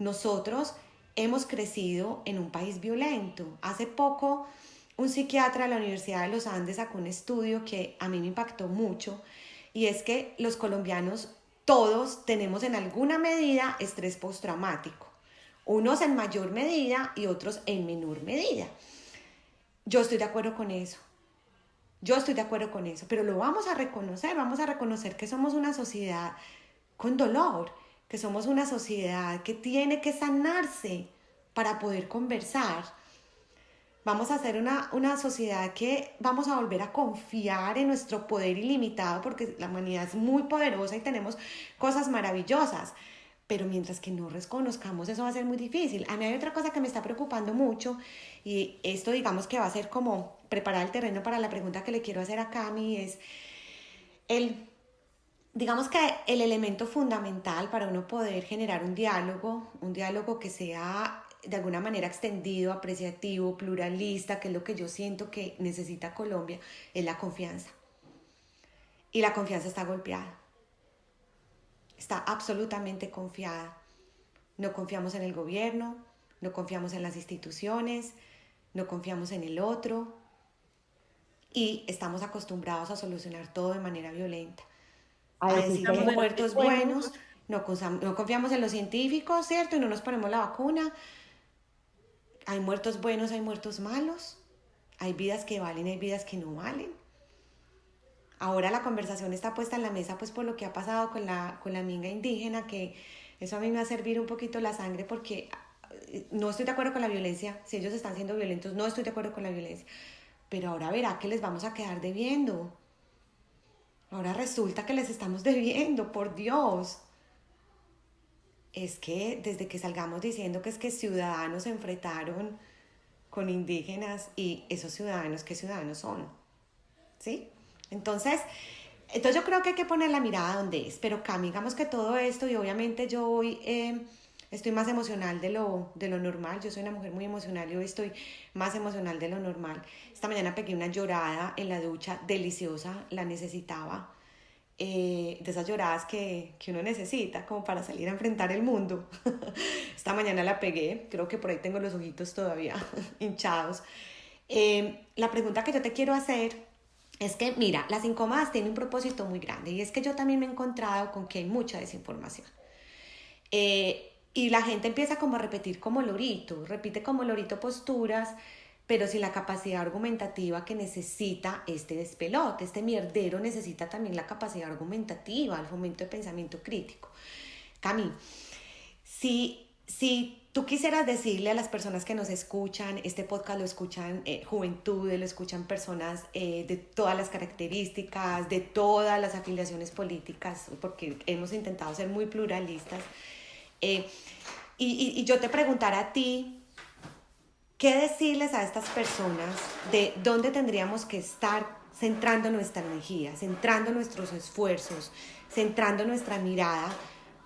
nosotros hemos crecido en un país violento. Hace poco un psiquiatra de la Universidad de los Andes sacó un estudio que a mí me impactó mucho, y es que los colombianos todos tenemos en alguna medida estrés postraumático. Unos en mayor medida y otros en menor medida. Yo estoy de acuerdo con eso. Pero lo vamos a reconocer que somos una sociedad con dolor, que somos una sociedad que tiene que sanarse para poder conversar. Vamos a ser una sociedad que vamos a volver a confiar en nuestro poder ilimitado, porque la humanidad es muy poderosa y tenemos cosas maravillosas. Pero mientras que no reconozcamos eso va a ser muy difícil. A mí hay otra cosa que me está preocupando mucho, y esto digamos que va a ser como preparar el terreno para la pregunta que le quiero hacer a Cami, es digamos que el elemento fundamental para uno poder generar un diálogo que sea de alguna manera extendido, apreciativo, pluralista, que es lo que yo siento que necesita Colombia, es la confianza. y la confianza está golpeada. Está absolutamente confiada. No confiamos en el gobierno, no confiamos en las instituciones, no confiamos en el otro y estamos acostumbrados a solucionar todo de manera violenta. A decir que hay muertos buenos, no confiamos en los científicos, ¿cierto? Y no nos ponemos la vacuna. Hay muertos buenos, hay muertos malos. Hay vidas que valen, hay vidas que no valen. Ahora la conversación está puesta en la mesa pues por lo que ha pasado con la minga indígena, que eso a mí me va a servir un poquito la sangre porque no estoy de acuerdo con la violencia. Si ellos están siendo violentos, no estoy de acuerdo con la violencia. Pero ahora verá que les vamos a quedar debiendo. Ahora resulta que les estamos debiendo, por Dios. Es que desde que salgamos diciendo que es que ciudadanos se enfrentaron con indígenas y esos ciudadanos, ¿qué ciudadanos son? ¿Sí? Entonces yo creo que hay que poner la mirada donde es. Pero Cami, digamos que todo esto, y obviamente yo hoy estoy más emocional de lo normal. Yo soy una mujer muy emocional y hoy estoy más emocional de lo normal. Esta mañana pegué una llorada en la ducha, deliciosa, la necesitaba. De esas lloradas que uno necesita como para salir a enfrentar el mundo. Esta mañana la pegué, creo que por ahí tengo los ojitos todavía hinchados. La pregunta que yo te quiero hacer es que, mira, Las Incómodas tiene un propósito muy grande y es que yo también me he encontrado con que hay mucha desinformación. Y la gente empieza como a repetir como lorito, repite como lorito posturas, pero sin la capacidad argumentativa que necesita este despelote. Este mierdero necesita también la capacidad argumentativa, el fomento de pensamiento crítico. Cami, si tú quisieras decirle a las personas que nos escuchan, este podcast lo escuchan juventudes, lo escuchan personas de todas las características, de todas las afiliaciones políticas, porque hemos intentado ser muy pluralistas, y yo te preguntara a ti, ¿qué decirles a estas personas de dónde tendríamos que estar centrando nuestra energía, centrando nuestros esfuerzos, centrando nuestra mirada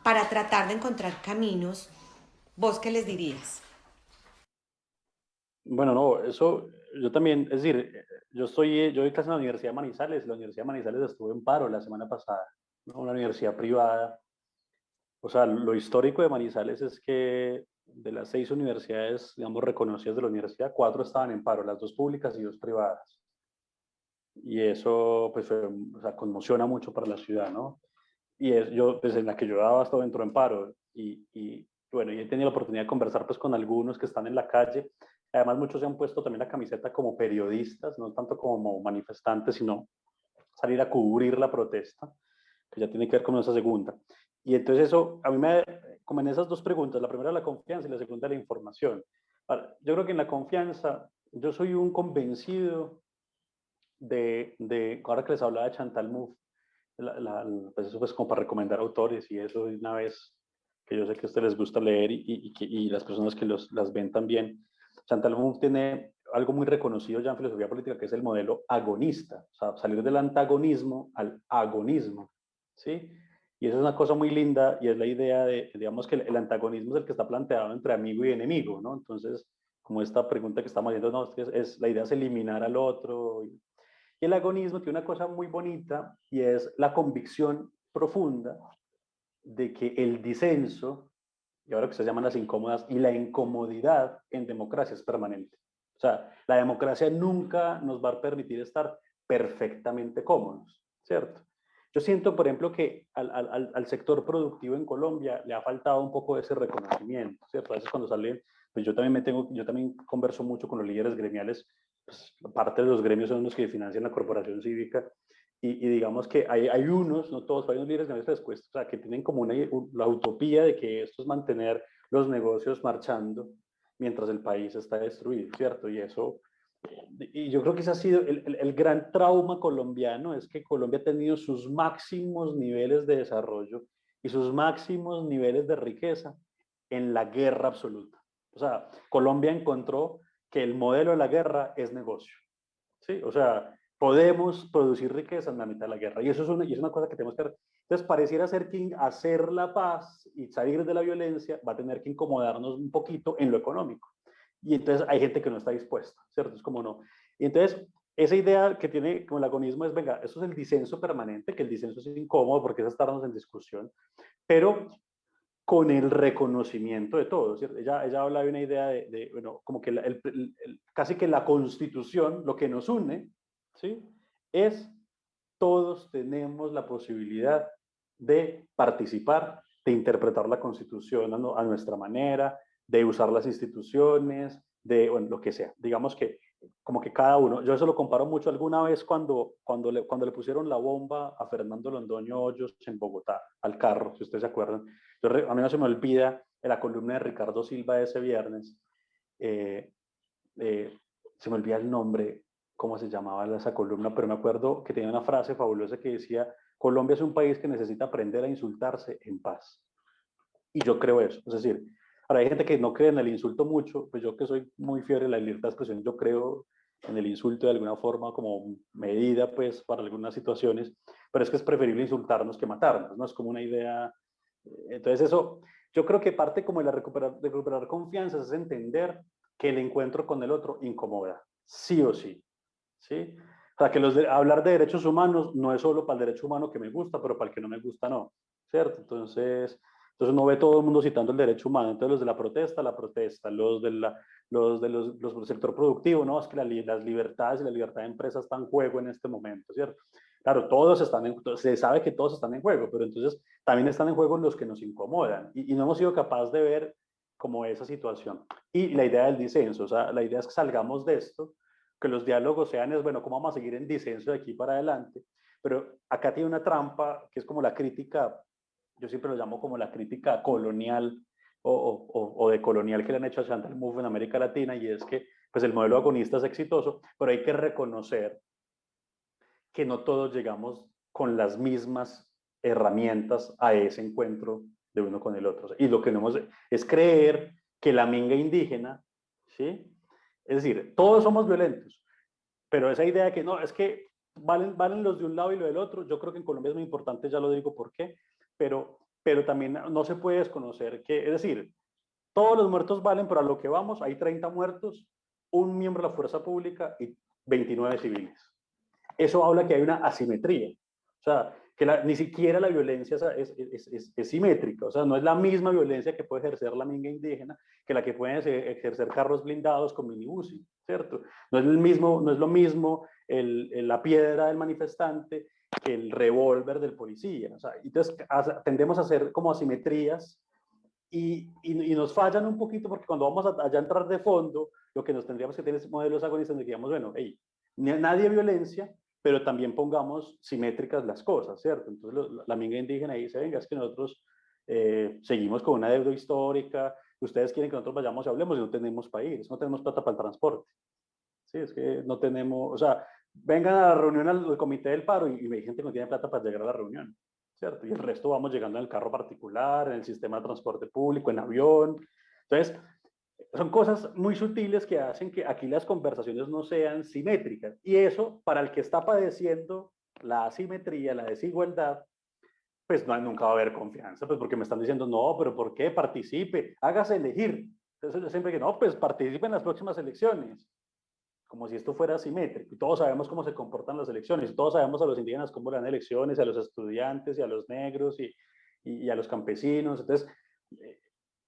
para tratar de encontrar caminos? ¿Vos qué les dirías? Bueno, no, eso yo también, es decir, yo doy clase en la Universidad de Manizales. La Universidad de Manizales estuvo en paro la semana pasada, ¿no? Una universidad privada. O sea, lo histórico de Manizales es que de las 6 universidades, digamos, reconocidas de la universidad, 4 estaban en paro, las 2 públicas y 2 privadas. Y eso, pues, o sea, conmociona mucho para la ciudad, ¿no? Y yo, pues, en la que yo daba, estaba dentro en paro. Bueno, y he tenido la oportunidad de conversar, pues, con algunos que están en la calle. Además, muchos se han puesto también la camiseta como periodistas, no tanto como manifestantes, sino salir a cubrir la protesta, que ya tiene que ver con esa segunda. Y entonces eso, a mí como en esas dos preguntas, la primera la confianza y la segunda la información. Ahora, yo creo que en la confianza, yo soy un convencido ahora que les hablaba de Chantal Mouffe, pues eso pues como para recomendar autores y eso de una vez, que yo sé que a ustedes les gusta leer y las personas que las ven también. Chantal Mouffe tiene algo muy reconocido ya en filosofía política, que es el modelo agonista, o sea, salir del antagonismo al agonismo, ¿sí? Y eso es una cosa muy linda y es la idea de, digamos, que el antagonismo es el que está planteado entre amigo y enemigo, ¿no? Entonces, como esta pregunta que estamos haciendo, no, la idea es eliminar al otro. Y el agonismo tiene una cosa muy bonita y es la convicción profunda de que el disenso, y ahora que se llaman las incómodas, y la incomodidad en democracia es permanente. O sea, la democracia nunca nos va a permitir estar perfectamente cómodos, ¿cierto? Yo siento, por ejemplo, que al sector productivo en Colombia le ha faltado un poco de ese reconocimiento, ¿cierto? A veces cuando salen, pues yo también converso mucho con los líderes gremiales, pues parte de los gremios son los que financian la corporación cívica, y digamos que hay unos, no todos, hay unos líderes que a veces les cuesta, o sea, que tienen como la utopía de que esto es mantener los negocios marchando mientras el país está destruido, ¿cierto? Y yo creo que ese ha sido el gran trauma colombiano, es que Colombia ha tenido sus máximos niveles de desarrollo y sus máximos niveles de riqueza en la guerra absoluta. O sea, Colombia encontró que el modelo de la guerra es negocio, ¿sí? O sea, podemos producir riqueza en la mitad de la guerra. Y eso es una cosa que tenemos que... Entonces, pareciera ser que hacer la paz y salir de la violencia va a tener que incomodarnos un poquito en lo económico. Y entonces hay gente que no está dispuesta, ¿cierto? Es como no. Y entonces, esa idea que tiene como el agonismo es, venga, eso es el disenso permanente, que el disenso es incómodo porque es estarnos en discusión, pero con el reconocimiento de todos, ¿cierto? Ella habla de una idea bueno, como que casi que la constitución, lo que nos une, ¿sí? Es todos tenemos la posibilidad de participar, de interpretar la constitución a nuestra manera, de usar las instituciones, de, bueno, lo que sea. Digamos que como que cada uno, yo eso lo comparo mucho alguna vez cuando le pusieron la bomba a Fernando Londoño Hoyos en Bogotá, al carro, si ustedes se acuerdan. A mí no se me olvida en la columna de Ricardo Silva de ese viernes, eh, se me olvida el nombre, cómo se llamaba esa columna, pero me acuerdo que tenía una frase fabulosa que decía, Colombia es un país que necesita aprender a insultarse en paz. Y yo creo eso, es decir, ahora hay gente que no cree en el insulto mucho, pues yo que soy muy fiel a la libertad de expresión, yo creo en el insulto de alguna forma como medida pues para algunas situaciones, pero es que es preferible insultarnos que matarnos, ¿no? Es como una idea, entonces eso, yo creo que parte como de recuperar confianza es entender que el encuentro con el otro incomoda, sí o sí, ¿sí? O sea, que hablar de derechos humanos no es solo para el derecho humano que me gusta, pero para el que no me gusta no, ¿cierto? Entonces uno ve todo el mundo citando el derecho humano, entonces los de la protesta, los del sector productivo, no, es que las libertades y la libertad de empresa están en juego en este momento, ¿cierto? Claro, se sabe que todos están en juego, pero entonces también están en juego los que nos incomodan y no hemos sido capaces de ver como esa situación. Y la idea del disenso, o sea, la idea es que salgamos de esto, que los diálogos sean, es bueno, ¿cómo vamos a seguir en disenso de aquí para adelante? Pero acá tiene una trampa que es como la crítica, yo siempre lo llamo como la crítica colonial o de colonial que le han hecho a Chantal Mouffe en América Latina, y es que pues el modelo agonista es exitoso, pero hay que reconocer que no todos llegamos con las mismas herramientas a ese encuentro de uno con el otro. Y lo que no hemos es creer que la minga indígena, ¿sí? Es decir, todos somos violentos, pero esa idea de que no, es que valen los de un lado y lo del otro, yo creo que en Colombia es muy importante, ya lo digo por qué, pero también no se puede desconocer que, es decir, todos los muertos valen, pero a lo que vamos, hay 30 muertos, un miembro de la fuerza pública y 29 civiles. Eso habla que hay una asimetría. O sea, que ni siquiera la violencia es simétrica. O sea, no es la misma violencia que puede ejercer la minga indígena que la que pueden ejercer carros blindados con minibusi, ¿cierto? No es lo mismo la piedra del manifestante que el revólver del policía. O sea, entonces tendemos a hacer como asimetrías y nos fallan un poquito porque cuando vamos allá a entrar de fondo, lo que nos tendríamos que tener es modelos agonistas donde digamos, bueno, hey, nadie violencia, pero también pongamos simétricas las cosas, ¿cierto? Entonces la minga indígena dice, venga, es que nosotros seguimos con una deuda histórica, ustedes quieren que nosotros vayamos y hablemos y no tenemos país, no tenemos plata para el transporte. Sí, es que no tenemos, o sea, vengan a la reunión al comité del paro y hay gente que no tiene plata para llegar a la reunión, ¿cierto? Y el resto vamos llegando en el carro particular, en el sistema de transporte público, en avión. Entonces, son cosas muy sutiles que hacen que aquí las conversaciones no sean simétricas. Y eso, para el que está padeciendo la asimetría, la desigualdad, pues no, nunca va a haber confianza, pues porque me están diciendo, no, pero ¿por qué? Participe, hágase elegir. Entonces yo siempre digo, no, pues participe en las próximas elecciones, como si esto fuera simétrico. Y todos sabemos cómo se comportan las elecciones, y todos sabemos a los indígenas cómo dan elecciones, a los estudiantes, y a los negros, y a los campesinos. Entonces, eh,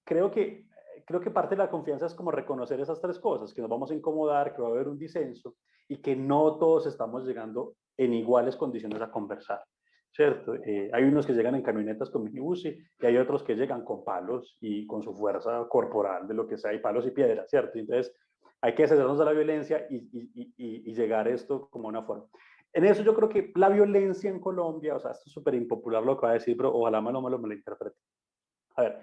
creo que, creo que parte de la confianza es como reconocer esas tres cosas, que nos vamos a incomodar, que va a haber un disenso, y que no todos estamos llegando en iguales condiciones a conversar. ¿Cierto? Hay unos que llegan en camionetas con minibusi y hay otros que llegan con palos y con su fuerza corporal, de lo que sea, y palos y piedras, ¿cierto? Entonces, hay que deshacernos de la violencia y llegar a esto como una forma. En eso yo creo que la violencia en Colombia, o sea, esto es súper impopular lo que va a decir, pero ojalá me lo interprete. A ver,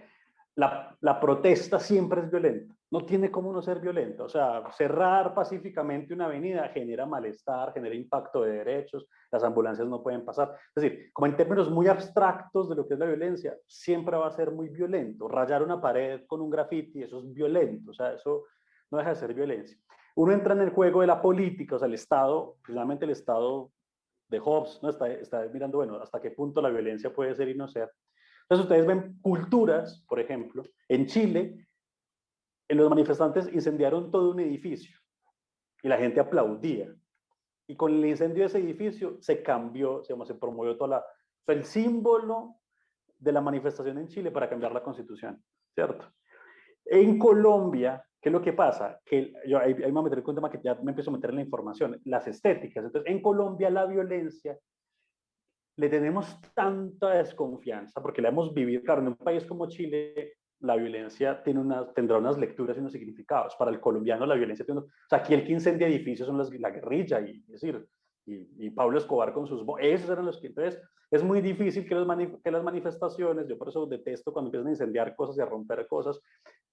la protesta siempre es violenta, no tiene cómo no ser violenta, o sea, cerrar pacíficamente una avenida genera malestar, genera impacto de derechos, las ambulancias no pueden pasar, es decir, como en términos muy abstractos de lo que es la violencia, siempre va a ser muy violento, rayar una pared con un graffiti, eso es violento, o sea, eso no deja de ser violencia. Uno entra en el juego de la política, o sea, el Estado, precisamente el Estado de Hobbes, ¿no? Está mirando, bueno, hasta qué punto la violencia puede ser y no ser. Entonces ustedes ven culturas, por ejemplo, en Chile, los manifestantes incendiaron todo un edificio y la gente aplaudía. Y con el incendio de ese edificio se cambió, se promovió fue el símbolo de la manifestación en Chile para cambiar la constitución, ¿cierto? En Colombia, ¿qué es lo que pasa? Que yo ahí me voy a meter con un tema que ya me empiezo a meter en la información, las estéticas. Entonces, en Colombia la violencia le tenemos tanta desconfianza, porque la hemos vivido, claro, en un país como Chile, la violencia tendrá unas lecturas y unos significados. Para el colombiano la violencia tiene, o sea, aquí el que incendia edificios son la guerrilla, y, es decir, y Pablo Escobar con esos eran los que, entonces, es muy difícil que las manifestaciones, yo por eso detesto cuando empiezan a incendiar cosas y a romper cosas,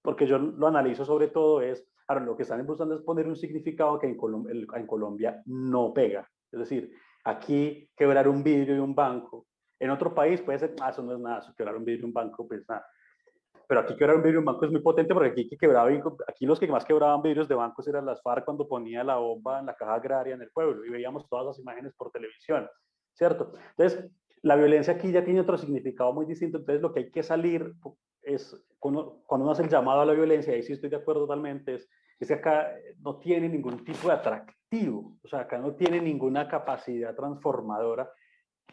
porque yo lo analizo sobre todo ahora lo que están buscando es poner un significado que en Colombia no pega, es decir, aquí quebrar un vidrio de un banco, en otro país puede ser, eso no es nada, eso, quebrar un vidrio de un banco, pues nada, pero aquí quebrar un vidrio de un banco es muy potente porque aquí los que más quebraban vidrios de bancos eran las FARC cuando ponía la bomba en la caja agraria en el pueblo y veíamos todas las imágenes por televisión, ¿cierto? Entonces, la violencia aquí ya tiene otro significado muy distinto, entonces lo que hay que salir es, cuando uno hace el llamado a la violencia, ahí sí estoy de acuerdo totalmente, es que acá no tiene ningún tipo de atractivo, o sea, acá no tiene ninguna capacidad transformadora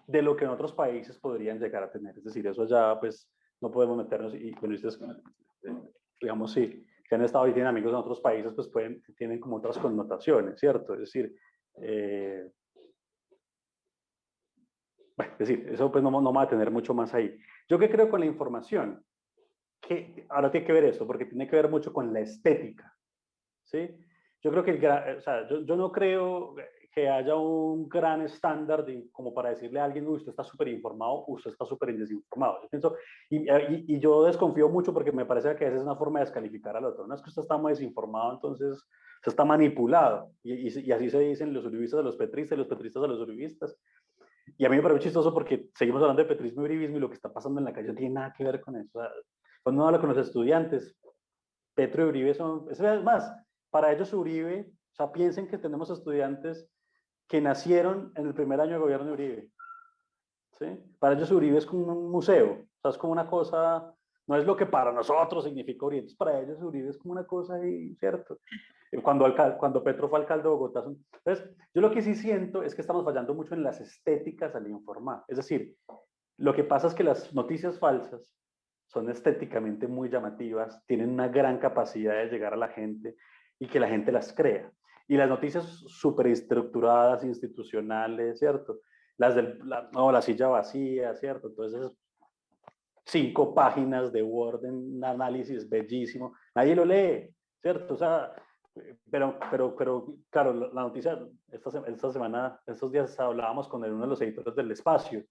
de lo que en otros países podrían llegar a tener. Es decir, eso ya pues no podemos meternos y bueno, ustedes, digamos, sí, que han estado y tienen amigos en otros países, pues tienen como otras connotaciones, ¿cierto? Es decir, bueno, es decir, eso pues no va a tener mucho más ahí. Yo qué creo con la información, que ahora tiene que ver esto, porque tiene que ver mucho con la estética, ¿sí? Yo creo que, o sea, yo no creo que haya un gran estándar como para decirle a alguien, usted está súper informado, usted está súper desinformado. Yo pienso, y yo desconfío mucho porque me parece que esa es una forma de descalificar al otro. No es que usted está muy desinformado, entonces se está manipulado. Y así se dicen los uribistas de los petristas y los petristas de los uribistas. Y a mí me parece chistoso porque seguimos hablando de petrismo y uribismo y lo que está pasando en la calle no tiene nada que ver con eso. O sea, cuando uno habla con los estudiantes, Petro y Uribe es más, para ellos Uribe, o sea, piensen que tenemos estudiantes que nacieron en el primer año de gobierno de Uribe, ¿sí? Para ellos Uribe es como un museo, o sea, es como una cosa, no es lo que para nosotros significa Uribe, para ellos Uribe es como una cosa ahí, ¿cierto? Cuando Petro fue alcalde de Bogotá. Entonces, yo lo que sí siento es que estamos fallando mucho en las estéticas al informar. Es decir, lo que pasa es que las noticias falsas son estéticamente muy llamativas, tienen una gran capacidad de llegar a la gente y que la gente las crea. Y las noticias superestructuradas, institucionales, ¿cierto? La silla vacía, ¿cierto? Entonces, 5 páginas de Word en un análisis bellísimo, nadie lo lee, ¿cierto? O sea, pero claro, la noticia, esta semana, estos días hablábamos con uno de los editores del Espacio,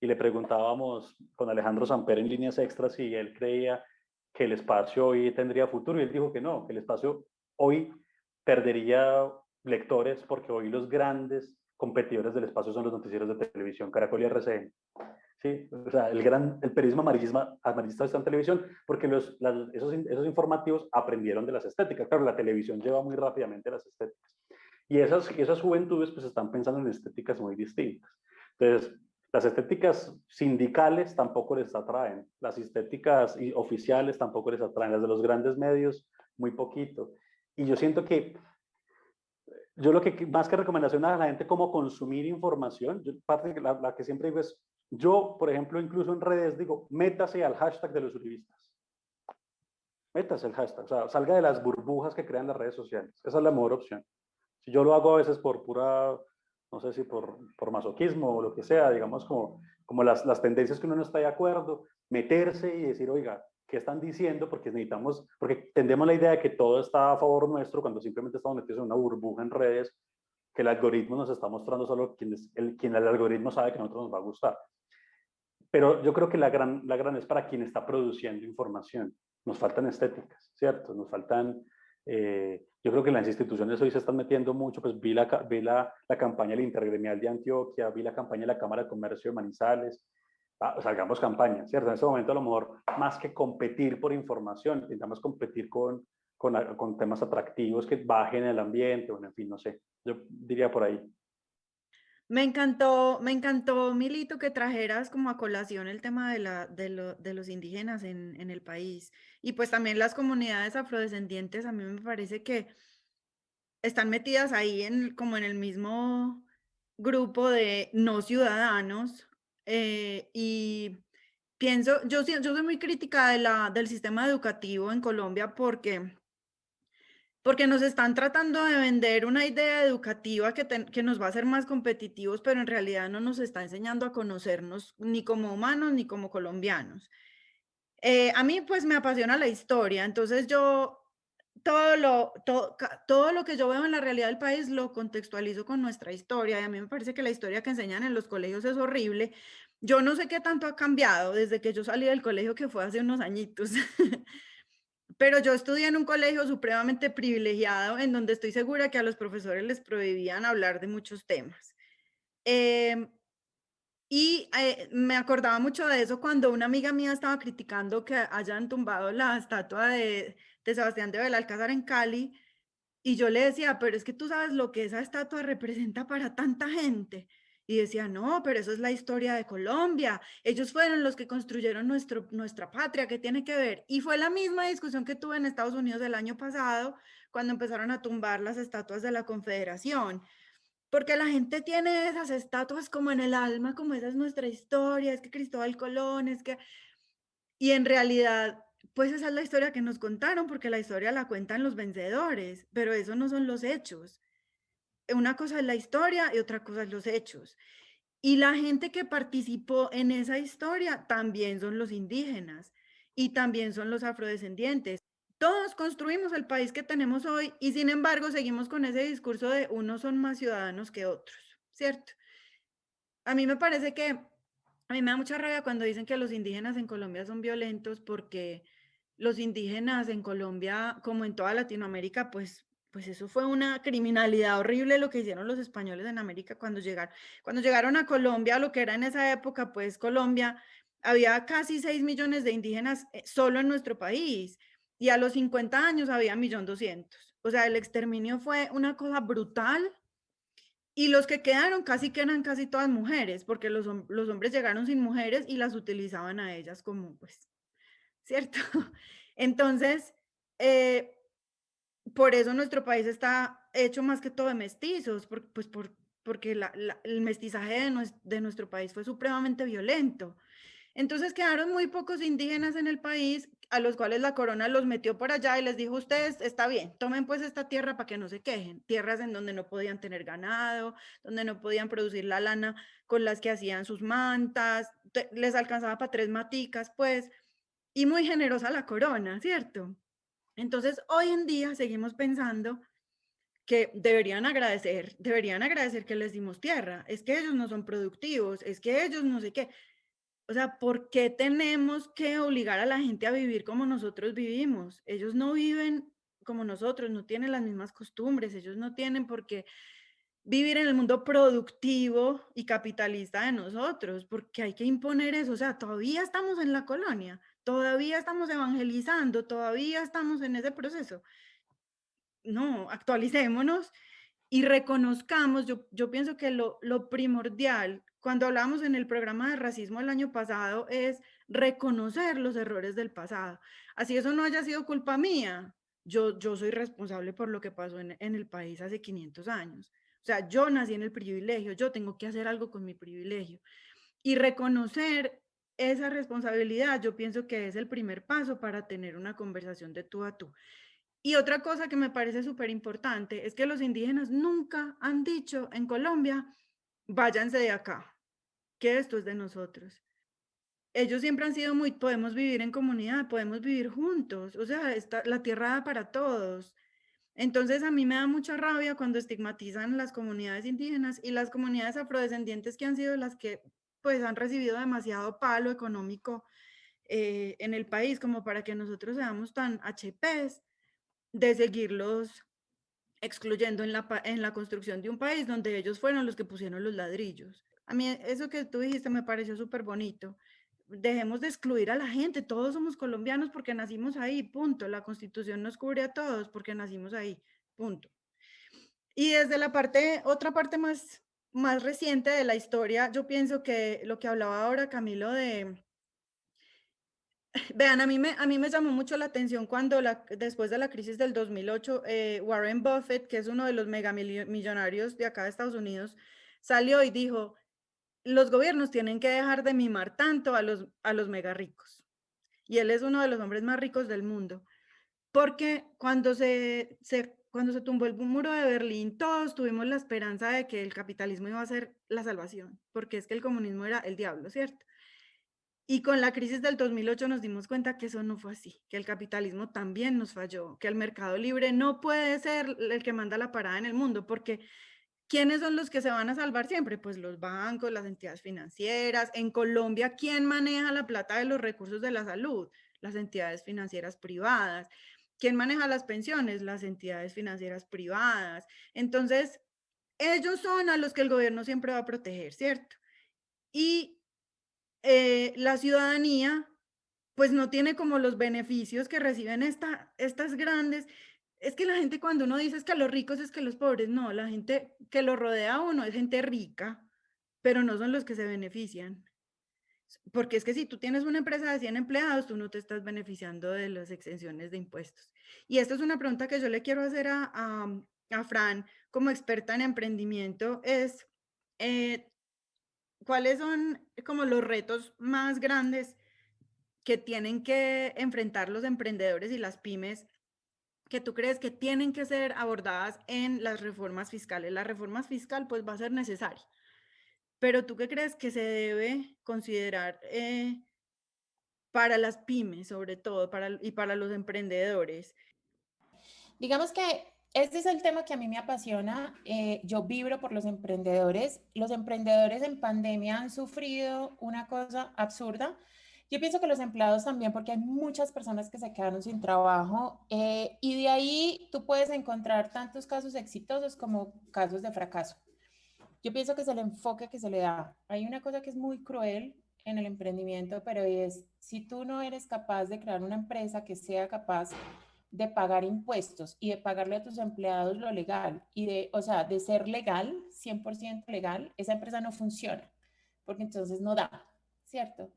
y le preguntábamos con Alejandro Samper en Líneas Extras si él creía que el espacio hoy tendría futuro y él dijo que no, que el espacio hoy perdería lectores porque hoy los grandes competidores del espacio son los noticieros de televisión, Caracol y RCN. Sí, o sea, el periodismo amarillista está en televisión porque esos informativos aprendieron de las estéticas. Claro, la televisión lleva muy rápidamente las estéticas. Y esas juventudes pues están pensando en estéticas muy distintas. Entonces, las estéticas sindicales tampoco les atraen, las estéticas oficiales tampoco les atraen, las de los grandes medios muy poquito. Y yo siento que yo lo que más que recomendación a la gente cómo consumir información, parte de la que siempre digo es, yo, por ejemplo, incluso en redes digo, métase al hashtag de los uribistas. Métase el hashtag, o sea, salga de las burbujas que crean las redes sociales. Esa es la mejor opción. Si yo lo hago a veces por pura, no sé si por masoquismo o lo que sea, digamos como las tendencias que uno no está de acuerdo, meterse y decir, oiga, ¿qué están diciendo? Porque tendemos la idea de que todo está a favor nuestro cuando simplemente estamos metidos en una burbuja en redes, que el algoritmo nos está mostrando solo quien el algoritmo sabe que a nosotros nos va a gustar. Pero yo creo que la gran es para quien está produciendo información. Nos faltan estéticas, ¿cierto? Nos faltan, yo creo que las instituciones hoy se están metiendo mucho, pues vi la campaña del Intergremial de Antioquia, vi la campaña de la Cámara de Comercio de Manizales, salgamos campaña, ¿cierto? En ese momento a lo mejor más que competir por información, intentamos competir con temas atractivos que bajen el ambiente, bueno, en fin, no sé, yo diría por ahí. Me encantó, Milito, que trajeras como a colación el tema de los indígenas en el país. Y pues también las comunidades afrodescendientes, a mí me parece que están metidas ahí como en el mismo grupo de no ciudadanos. Y pienso, yo soy muy crítica del sistema educativo en Colombia porque nos están tratando de vender una idea educativa que nos va a hacer más competitivos, pero en realidad no nos está enseñando a conocernos ni como humanos ni como colombianos. A mí pues me apasiona la historia, entonces yo todo lo que yo veo en la realidad del país lo contextualizo con nuestra historia, y a mí me parece que la historia que enseñan en los colegios es horrible. Yo no sé qué tanto ha cambiado desde que yo salí del colegio, que fue hace unos añitos. Pero yo estudié en un colegio supremamente privilegiado, en donde estoy segura que a los profesores les prohibían hablar de muchos temas. Em, Me acordaba mucho de eso cuando una amiga mía estaba criticando que hayan tumbado la estatua de Sebastián de Belalcázar en Cali, y yo le decía, pero es que tú sabes lo que esa estatua representa para tanta gente. Y decía, no, pero eso es la historia de Colombia. Ellos fueron los que construyeron nuestra patria, ¿qué tiene que ver? Y fue la misma discusión que tuve en Estados Unidos el año pasado, cuando empezaron a tumbar las estatuas de la Confederación. Porque la gente tiene esas estatuas como en el alma, como esa es nuestra historia, es que Cristóbal Colón, es que... Y en realidad, pues esa es la historia que nos contaron, porque la historia la cuentan los vencedores, pero eso no son los hechos. Una cosa es la historia y otra cosa es los hechos. Y la gente que participó en esa historia también son los indígenas y también son los afrodescendientes. Todos construimos el país que tenemos hoy y sin embargo seguimos con ese discurso de unos son más ciudadanos que otros, ¿cierto? A mí me parece que, a mí me da mucha rabia cuando dicen que los indígenas en Colombia son violentos, porque los indígenas en Colombia, como en toda Latinoamérica, pues eso fue una criminalidad horrible lo que hicieron los españoles en América cuando llegaron. Cuando llegaron a Colombia, lo que era en esa época, pues Colombia, había casi 6 millones de indígenas solo en nuestro país, y a los 50 años había 1.200.000. O sea, el exterminio fue una cosa brutal, y los que quedaron casi que eran casi todas mujeres, porque los hombres llegaron sin mujeres y las utilizaban a ellas como, pues, ¿cierto? Entonces, eh, por eso nuestro país está hecho más que todo de mestizos, porque el mestizaje de nuestro país fue supremamente violento. Entonces quedaron muy pocos indígenas en el país, a los cuales la corona los metió por allá y les dijo, ustedes, está bien, tomen pues esta tierra para que no se quejen. Tierras en donde no podían tener ganado, donde no podían producir la lana con las que hacían sus mantas, les alcanzaba para 3 maticas, pues, y muy generosa la corona, ¿cierto? Entonces, hoy en día seguimos pensando que deberían agradecer que les dimos tierra. Es que ellos no son productivos, es que ellos no sé qué. O sea, ¿por qué tenemos que obligar a la gente a vivir como nosotros vivimos? Ellos no viven como nosotros, no tienen las mismas costumbres, ellos no tienen por qué vivir en el mundo productivo y capitalista de nosotros, porque hay que imponer eso. O sea, todavía estamos en la colonia, todavía estamos evangelizando, todavía estamos en ese proceso. No, actualicémonos y reconozcamos. Yo pienso que lo primordial, cuando hablamos en el programa de racismo el año pasado, es reconocer los errores del pasado. Así eso no haya sido culpa mía, yo soy responsable por lo que pasó en el país hace 500 años. O sea, yo nací en el privilegio, yo tengo que hacer algo con mi privilegio. Y reconocer esa responsabilidad, yo pienso que es el primer paso para tener una conversación de tú a tú. Y otra cosa que me parece súper importante es que los indígenas nunca han dicho en Colombia, váyanse de acá, que esto es de nosotros. Ellos siempre han sido muy, podemos vivir en comunidad, podemos vivir juntos, o sea, la tierra da para todos. Entonces a mí me da mucha rabia cuando estigmatizan las comunidades indígenas y las comunidades afrodescendientes, que han sido las que pues han recibido demasiado palo económico en el país, como para que nosotros seamos tan HPs de seguirlos excluyendo en la construcción de un país donde ellos fueron los que pusieron los ladrillos. A mí eso que tú dijiste me pareció súper bonito. Dejemos de excluir a la gente, todos somos colombianos porque nacimos ahí, punto. La Constitución nos cubre a todos porque nacimos ahí, punto. Y desde otra parte más reciente de la historia, yo pienso que lo que hablaba ahora Camilo Vean, a mí me llamó mucho la atención cuando después de la crisis del 2008, Warren Buffett, que es uno de los megamillonarios de acá de Estados Unidos, salió y dijo, los gobiernos tienen que dejar de mimar tanto a los mega ricos. Y él es uno de los hombres más ricos del mundo. Porque cuando se tumbó el muro de Berlín, todos tuvimos la esperanza de que el capitalismo iba a ser la salvación, porque es que el comunismo era el diablo, ¿cierto? Y con la crisis del 2008 nos dimos cuenta que eso no fue así, que el capitalismo también nos falló, que el mercado libre no puede ser el que manda la parada en el mundo, porque ¿quiénes son los que se van a salvar siempre? Pues los bancos, las entidades financieras. En Colombia, ¿quién maneja la plata de los recursos de la salud? Las entidades financieras privadas. ¿Quién maneja las pensiones? Las entidades financieras privadas. Entonces, ellos son a los que el gobierno siempre va a proteger, ¿cierto? Y la ciudadanía pues no tiene como los beneficios que reciben estas grandes. Es que la gente cuando uno dice es que los ricos es que los pobres, no, la gente que lo rodea a uno es gente rica, pero no son los que se benefician. Porque es que si tú tienes una empresa de 100 empleados, tú no te estás beneficiando de las exenciones de impuestos. Y esta es una pregunta que yo le quiero hacer a Fran como experta en emprendimiento, es eh, ¿cuáles son como los retos más grandes que tienen que enfrentar los emprendedores y las pymes que tú crees que tienen que ser abordadas en las reformas fiscales? La reforma fiscal pues va a ser necesaria, pero ¿tú qué crees que se debe considerar para las pymes sobre todo y para los emprendedores? Digamos que este es el tema que a mí me apasiona. Yo vibro por los emprendedores. Los emprendedores en pandemia han sufrido una cosa absurda. Yo pienso que los empleados también, porque hay muchas personas que se quedaron sin trabajo y de ahí tú puedes encontrar tantos casos exitosos como casos de fracaso. Yo pienso que es el enfoque que se le da. Hay una cosa que es muy cruel en el emprendimiento, pero es si tú no eres capaz de crear una empresa que sea capaz de pagar impuestos y de pagarle a tus empleados lo legal y de, o sea, de ser legal, 100% legal, esa empresa no funciona, porque entonces no da, ¿cierto?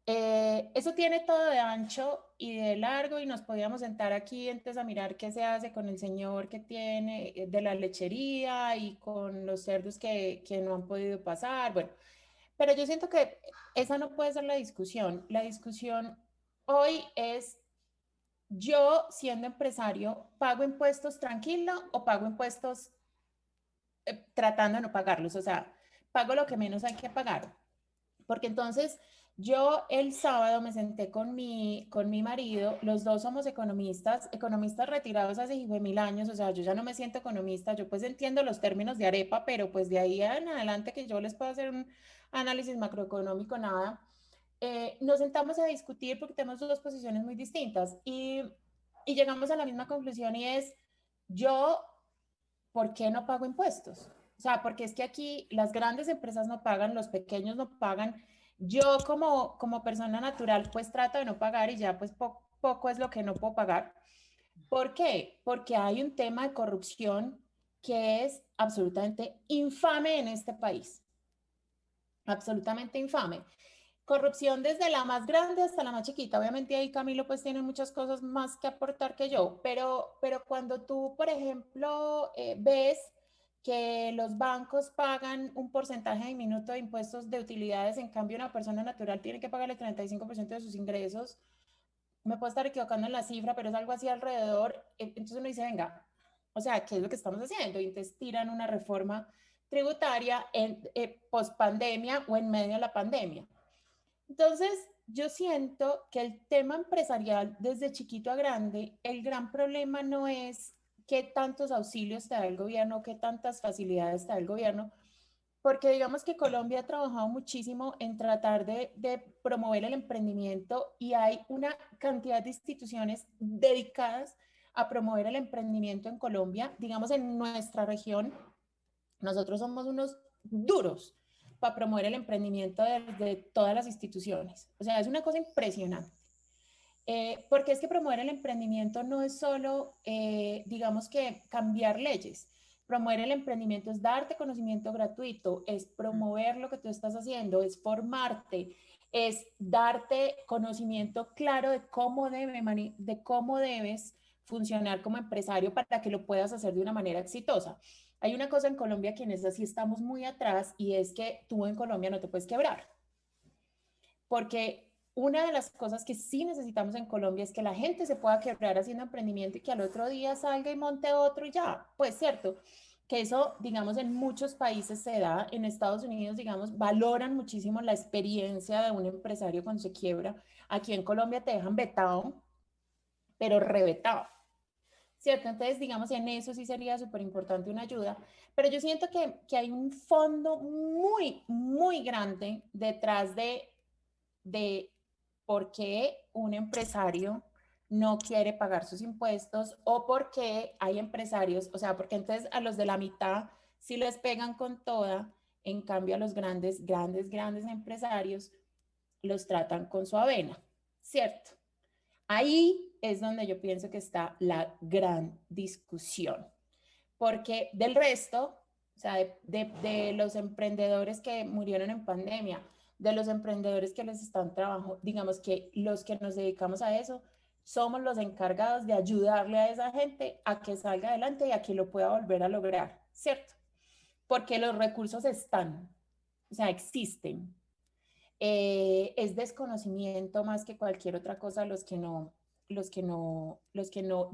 Eso tiene todo de ancho y de largo y nos podíamos sentar aquí entonces a mirar qué se hace con el señor que tiene de la lechería y con los cerdos que no han podido pasar. Bueno, pero yo siento que esa no puede ser la discusión. La discusión hoy es yo siendo empresario, ¿pago impuestos tranquilo o pago impuestos tratando de no pagarlos? O sea, pago lo que menos hay que pagar. Porque entonces yo el sábado me senté con mi marido, los dos somos economistas, economistas retirados hace 1000 años, o sea, yo ya no me siento economista, yo pues entiendo los términos de arepa, pero pues de ahí en adelante que yo les puedo hacer un análisis macroeconómico, nada. Nos sentamos a discutir porque tenemos dos posiciones muy distintas y llegamos a la misma conclusión y es, yo, ¿por qué no pago impuestos? O sea, porque es que aquí las grandes empresas no pagan, los pequeños no pagan. Yo como persona natural pues trato de no pagar y ya pues poco es lo que no puedo pagar. ¿Por qué? Porque hay un tema de corrupción que es absolutamente infame en este país. Absolutamente infame. Corrupción desde la más grande hasta la más chiquita. Obviamente ahí Camilo pues tiene muchas cosas más que aportar que yo, pero cuando tú, por ejemplo, ves que los bancos pagan un porcentaje diminuto de impuestos de utilidades, en cambio una persona natural tiene que pagar el 35% de sus ingresos, me puedo estar equivocando en la cifra, pero es algo así alrededor, entonces uno dice, venga, o sea, ¿qué es lo que estamos haciendo? Y entonces tiran una reforma tributaria en post pandemia o en medio de la pandemia. Entonces, yo siento que el tema empresarial, desde chiquito a grande, el gran problema no es qué tantos auxilios te da el gobierno, qué tantas facilidades te da el gobierno, porque digamos que Colombia ha trabajado muchísimo en tratar de promover el emprendimiento y hay una cantidad de instituciones dedicadas a promover el emprendimiento en Colombia. Digamos, en nuestra región, nosotros somos unos duros para promover el emprendimiento de todas las instituciones. O sea, es una cosa impresionante. Porque es que promover el emprendimiento no es solo, digamos que cambiar leyes. Promover el emprendimiento es darte conocimiento gratuito, es promover lo que tú estás haciendo, es formarte, es darte conocimiento claro de cómo debes funcionar como empresario para que lo puedas hacer de una manera exitosa. Hay una cosa en Colombia que en esa sí estamos muy atrás y es que tú en Colombia no te puedes quebrar. Porque una de las cosas que sí necesitamos en Colombia es que la gente se pueda quebrar haciendo emprendimiento y que al otro día salga y monte otro y ya. Pues cierto, que eso, digamos, en muchos países se da. En Estados Unidos, digamos, valoran muchísimo la experiencia de un empresario cuando se quiebra. Aquí en Colombia te dejan vetado, pero revetado. ¿Cierto? Entonces, digamos, en eso sí sería súper importante una ayuda, pero yo siento que hay un fondo muy, muy grande detrás de por qué un empresario no quiere pagar sus impuestos o por qué hay empresarios, o sea, porque entonces a los de la mitad sí les pegan con toda, en cambio a los grandes, grandes, grandes empresarios los tratan con su avena, ¿cierto? Ahí es donde yo pienso que está la gran discusión, porque del resto, o sea, de los emprendedores que murieron en pandemia, de los emprendedores que les están trabajando, digamos que los que nos dedicamos a eso, somos los encargados de ayudarle a esa gente a que salga adelante y a que lo pueda volver a lograr, ¿cierto? Porque los recursos están, o sea, existen. Es desconocimiento más que cualquier otra cosa los que no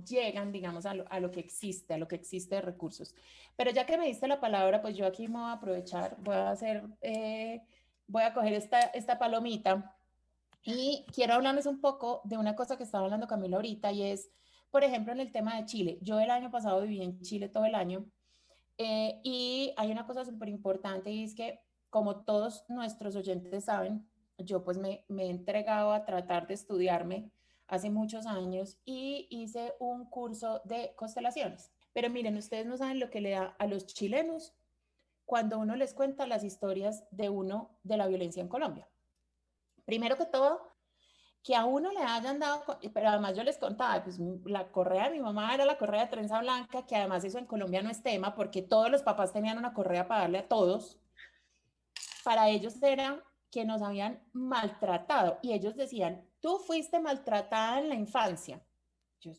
llegan, digamos, a lo que existe, a lo que existe de recursos. Pero ya que me diste la palabra, pues yo aquí me voy a aprovechar, voy a coger esta palomita y quiero hablarles un poco de una cosa que estaba hablando Camila ahorita y es, por ejemplo, en el tema de Chile. Yo el año pasado viví en Chile todo el año y hay una cosa súper importante y es que, como todos nuestros oyentes saben, yo pues me he entregado a tratar de estudiarme hace muchos años y hice un curso de constelaciones. Pero miren, ustedes no saben lo que le da a los chilenos cuando uno les cuenta las historias de la violencia en Colombia. Primero que todo, que a uno le hayan dado, pero además yo les contaba, pues la correa de mi mamá era la correa de trenza blanca, que además eso en Colombia no es tema, porque todos los papás tenían una correa para darle a todos. Para ellos era que nos habían maltratado y ellos decían, tú fuiste maltratada en la infancia. Yo,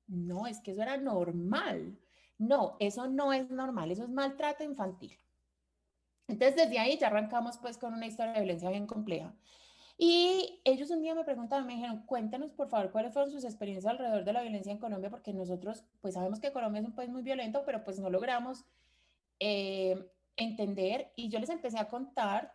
no, es que eso era normal. No, eso no es normal, eso es maltrato infantil. Entonces desde ahí ya arrancamos pues con una historia de violencia bien compleja. Y ellos un día me preguntaron, me dijeron, cuéntanos por favor cuáles fueron sus experiencias alrededor de la violencia en Colombia, porque nosotros pues sabemos que Colombia es un país muy violento, pero pues no logramos entender. Y yo les empecé a contar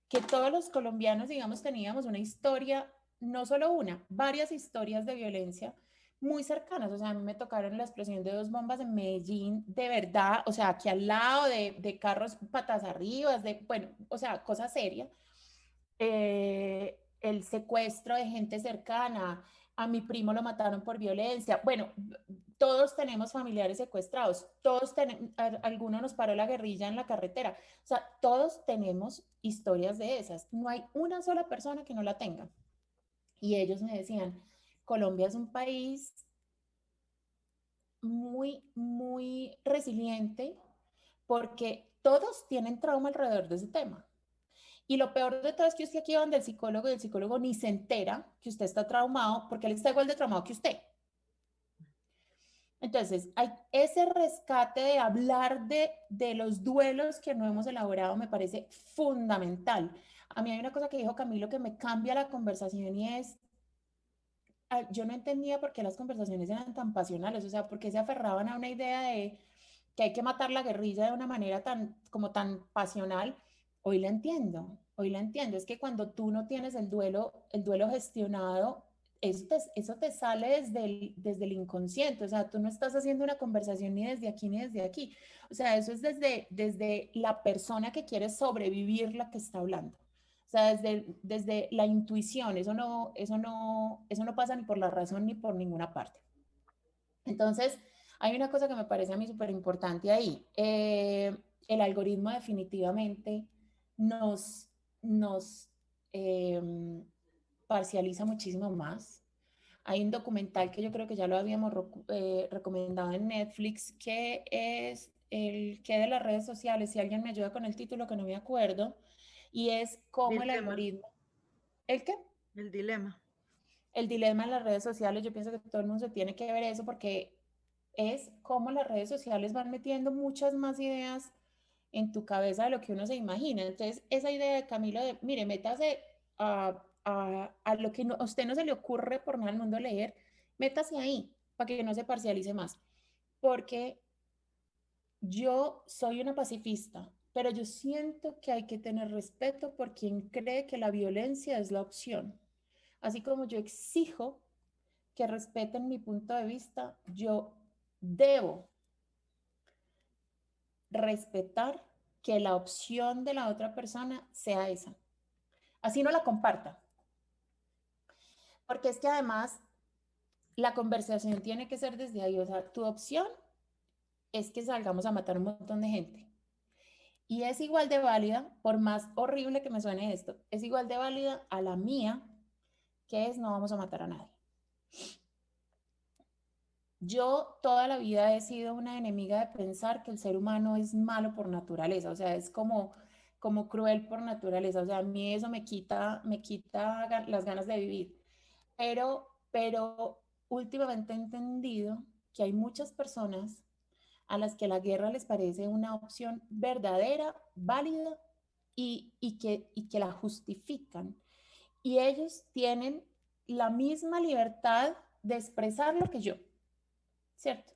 que todos los colombianos, digamos, teníamos una historia, no solo una, varias historias de violencia muy cercanas. O sea, a mí me tocaron la explosión de 2 bombas en Medellín, de verdad, o sea, aquí al lado de carros patas arriba, bueno, o sea, cosa seria. El secuestro de gente cercana, a mi primo lo mataron por violencia. Bueno, todos tenemos familiares secuestrados, todos tenemos, alguno nos paró la guerrilla en la carretera. O sea, todos tenemos historias de esas. No hay una sola persona que no la tenga. Y ellos me decían, Colombia es un país muy, muy resiliente porque todos tienen trauma alrededor de ese tema. Y lo peor de todo es que usted aquí va donde el psicólogo y el psicólogo ni se entera que usted está traumado porque él está igual de traumado que usted. Entonces, hay ese rescate de hablar de los duelos que no hemos elaborado me parece fundamental. A mí hay una cosa que dijo Camilo que me cambia la conversación y es, yo no entendía por qué las conversaciones eran tan pasionales, o sea, por qué se aferraban a una idea de que hay que matar la guerrilla de una manera tan pasional. Hoy la entiendo, hoy la entiendo. Es que cuando tú no tienes el duelo gestionado, eso te sale desde el inconsciente. O sea, tú no estás haciendo una conversación ni desde aquí ni desde aquí. O sea, eso es desde la persona que quiere sobrevivir la que está hablando. O sea, desde la intuición, eso no pasa ni por la razón ni por ninguna parte. Entonces, hay una cosa que me parece a mí súper importante ahí. El algoritmo definitivamente nos eh, parcializa muchísimo más. Hay un documental que yo creo que ya lo habíamos recomendado en Netflix, que es el qué de las redes sociales, si alguien me ayuda con el título que no me acuerdo, y es cómo el Dilema, algoritmo, ¿el qué? el dilema. El dilema en las redes sociales, yo pienso que todo el mundo se tiene que ver eso porque es cómo las redes sociales van metiendo muchas más ideas en tu cabeza de lo que uno se imagina. Entonces, esa idea de Camilo de, mire, métase a lo que a usted no se le ocurre por nada al mundo leer, métase ahí para que no se parcialice más. Porque yo soy una pacifista, pero yo siento que hay que tener respeto por quien cree que la violencia es la opción. Así como yo exijo que respeten mi punto de vista, yo debo respetar que la opción de la otra persona sea esa. Así no la comparta. Porque es que además la conversación tiene que ser desde ahí. O sea, tu opción es que salgamos a matar un montón de gente. Y es igual de válida, por más horrible que me suene esto, es igual de válida a la mía, que es no vamos a matar a nadie. Yo toda la vida he sido una enemiga de pensar que el ser humano es malo por naturaleza, o sea, es como cruel por naturaleza, o sea, a mí eso me quita las ganas de vivir. Pero últimamente he entendido que hay muchas personas a las que la guerra les parece una opción verdadera, válida y que la justifican. Y ellos tienen la misma libertad de expresar lo que yo, ¿cierto?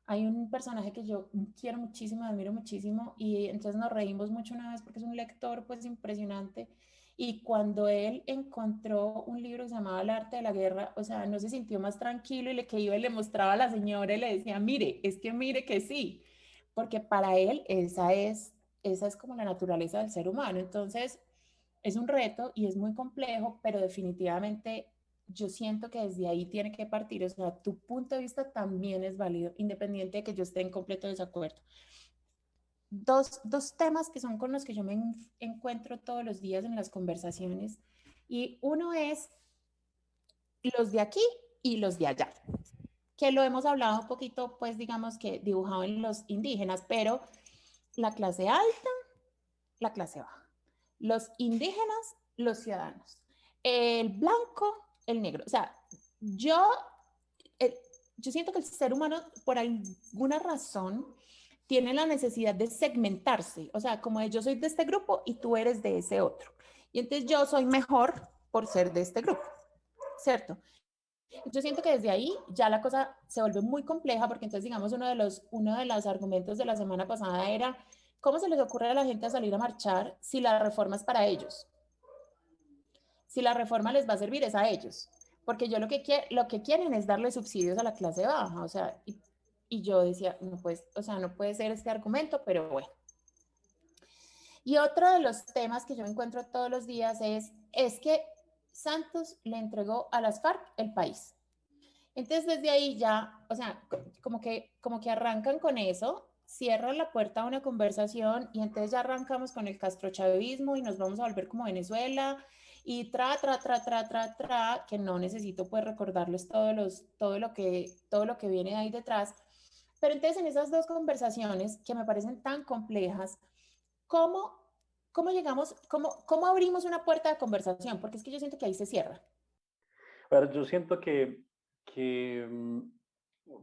Hay un personaje que yo quiero muchísimo, admiro muchísimo, y entonces nos reímos mucho una vez porque es un lector pues impresionante, y cuando él encontró un libro que se llamaba El arte de la guerra, o sea, no se sintió más tranquilo y le que iba y le mostraba a la señora y le decía, mire, es que mire que sí, porque para él esa es como la naturaleza del ser humano. Entonces, es un reto y es muy complejo, pero definitivamente yo siento que desde ahí tiene que partir, o sea, tu punto de vista también es válido, independiente de que yo esté en completo desacuerdo. Dos temas que son con los que yo me encuentro todos los días en las conversaciones, y uno es los de aquí y los de allá, que lo hemos hablado un poquito, pues digamos que dibujado en los indígenas, pero la clase alta, la clase baja, los indígenas, los ciudadanos, el blanco, el negro. O sea, yo, eh, yo siento que el ser humano, por alguna razón, tiene la necesidad de segmentarse. O sea, como de yo soy de este grupo y tú eres de ese otro. Y entonces yo soy mejor por ser de este grupo, ¿cierto? Yo siento que desde ahí ya la cosa se vuelve muy compleja porque entonces, digamos, uno de los argumentos de la semana pasada era, ¿cómo se les ocurre a la gente a salir a marchar si la reforma es para ellos? Si la reforma les va a servir es a ellos, porque yo lo que quieren es darle subsidios a la clase baja, o sea, y yo decía, no pues, o sea, no puede ser este argumento, pero bueno. Y otro de los temas que yo encuentro todos los días es que Santos le entregó a las FARC el país. Entonces desde ahí ya, o sea, como que arrancan con eso, cierran la puerta a una conversación y entonces ya arrancamos con el castrochavismo y nos vamos a volver como Venezuela y que no necesito pues recordarles todo lo que viene de ahí detrás. Pero entonces en esas dos conversaciones que me parecen tan complejas, ¿cómo, cómo llegamos, cómo abrimos una puerta de conversación? Porque es que yo siento que ahí se cierra. A ver, yo siento que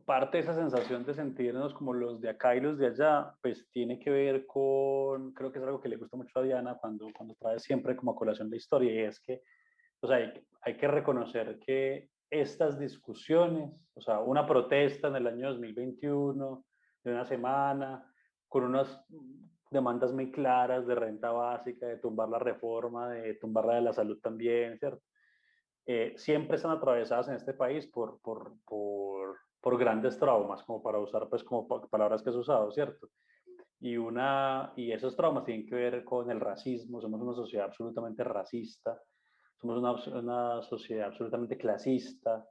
parte de esa sensación de sentirnos como los de acá y los de allá, pues tiene que ver con, creo que es algo que le gusta mucho a Diana cuando trae siempre como a colación la historia, y es que, o sea, hay que reconocer que estas discusiones, o sea, una protesta en el año 2021, de una semana, con unas demandas muy claras de renta básica, de tumbar la reforma, de tumbar la de la salud también, ¿cierto? Siempre están atravesadas en este país por grandes traumas, como para usar pues como palabras que has usado, ¿cierto? Y esos traumas tienen que ver con el racismo. Somos una sociedad absolutamente racista, somos una sociedad absolutamente clasista,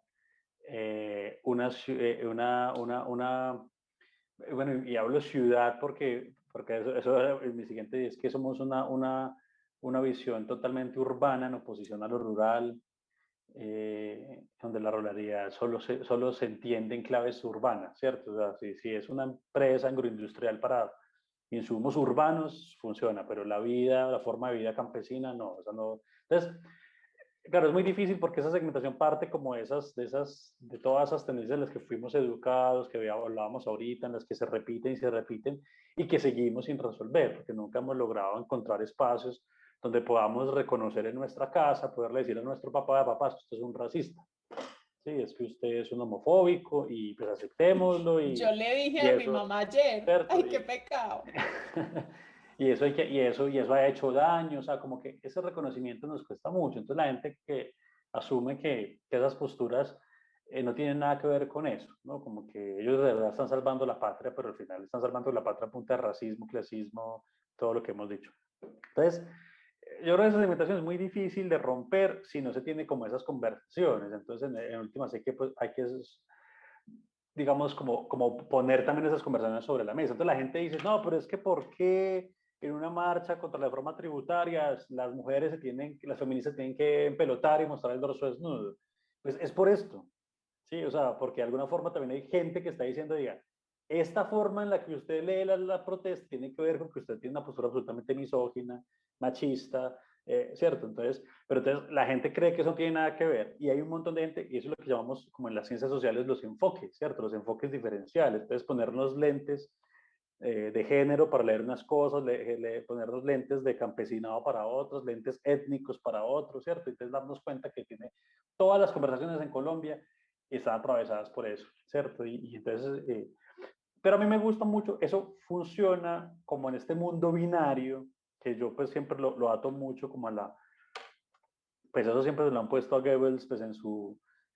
bueno, y hablo ciudad porque eso es mi siguiente, es que somos una visión totalmente urbana en oposición a lo rural. donde la ruralidad solo se entiende en claves urbanas, ¿cierto? O sea, si es una empresa agroindustrial para insumos urbanos, funciona, pero la vida, la forma de vida campesina, no, eso no. Entonces, claro, es muy difícil porque esa segmentación parte como de todas esas tendencias en las que fuimos educados, que hablábamos ahorita, en las que se repiten y se repiten y que seguimos sin resolver, porque nunca hemos logrado encontrar espacios donde podamos reconocer en nuestra casa, poderle decir a nuestro papá, papá, usted es un racista, sí, es que usted es un homofóbico y pues aceptémoslo Yo le dije y a mi eso, mamá ayer, ¿cierto? ay, qué pecado. Y eso ha hecho daño, o sea, como que ese reconocimiento nos cuesta mucho. Entonces la gente que asume que esas posturas no tienen nada que ver con eso, ¿no? Como que ellos de verdad están salvando la patria, pero al final están salvando la patria a punta de racismo, clasismo, todo lo que hemos dicho. Entonces, yo creo que esa segmentación es muy difícil de romper si no se tiene como esas conversaciones. Entonces, en últimas, hay que digamos, como poner también esas conversaciones sobre la mesa. Entonces la gente dice, no, pero es que ¿por qué en una marcha contra la reforma tributaria las mujeres las feministas tienen que empelotar y mostrar el dorso desnudo? Pues es por esto, ¿sí? O sea, porque de alguna forma también hay gente que está diciendo, diga, esta forma en la que usted lee la protesta tiene que ver con que usted tiene una postura absolutamente misógina, machista, ¿cierto? Entonces, pero entonces la gente cree que eso no tiene nada que ver y hay un montón de gente, y eso es lo que llamamos como en las ciencias sociales los enfoques, ¿cierto? Los enfoques diferenciales. Entonces, ponernos lentes de género para leer unas cosas, ponernos lentes de campesinado para otros, lentes étnicos para otros, ¿cierto? Entonces, darnos cuenta que tiene todas las conversaciones en Colombia están atravesadas por eso, ¿cierto? Y entonces, pero a mí me gusta mucho, eso funciona como en este mundo binario, que yo pues siempre lo ato mucho como a pues eso siempre se lo han puesto a Goebbels pues en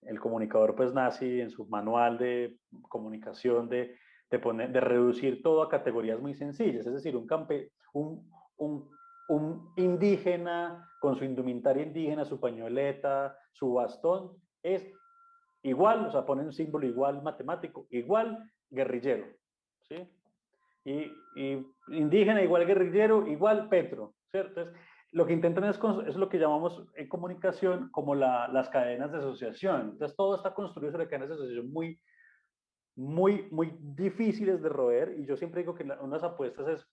el comunicador pues nazi, en su manual de comunicación de reducir todo a categorías muy sencillas, es decir, un indígena con su indumentaria indígena, su pañoleta, su bastón, es igual, o sea, pone un símbolo igual matemático, igual guerrillero, ¿sí? Y indígena igual guerrillero, igual Petro, ¿cierto? Entonces, lo que intentan es lo que llamamos en comunicación como las cadenas de asociación. Entonces, todo está construido sobre cadenas de asociación muy difíciles de roer. Y yo siempre digo que unas apuestas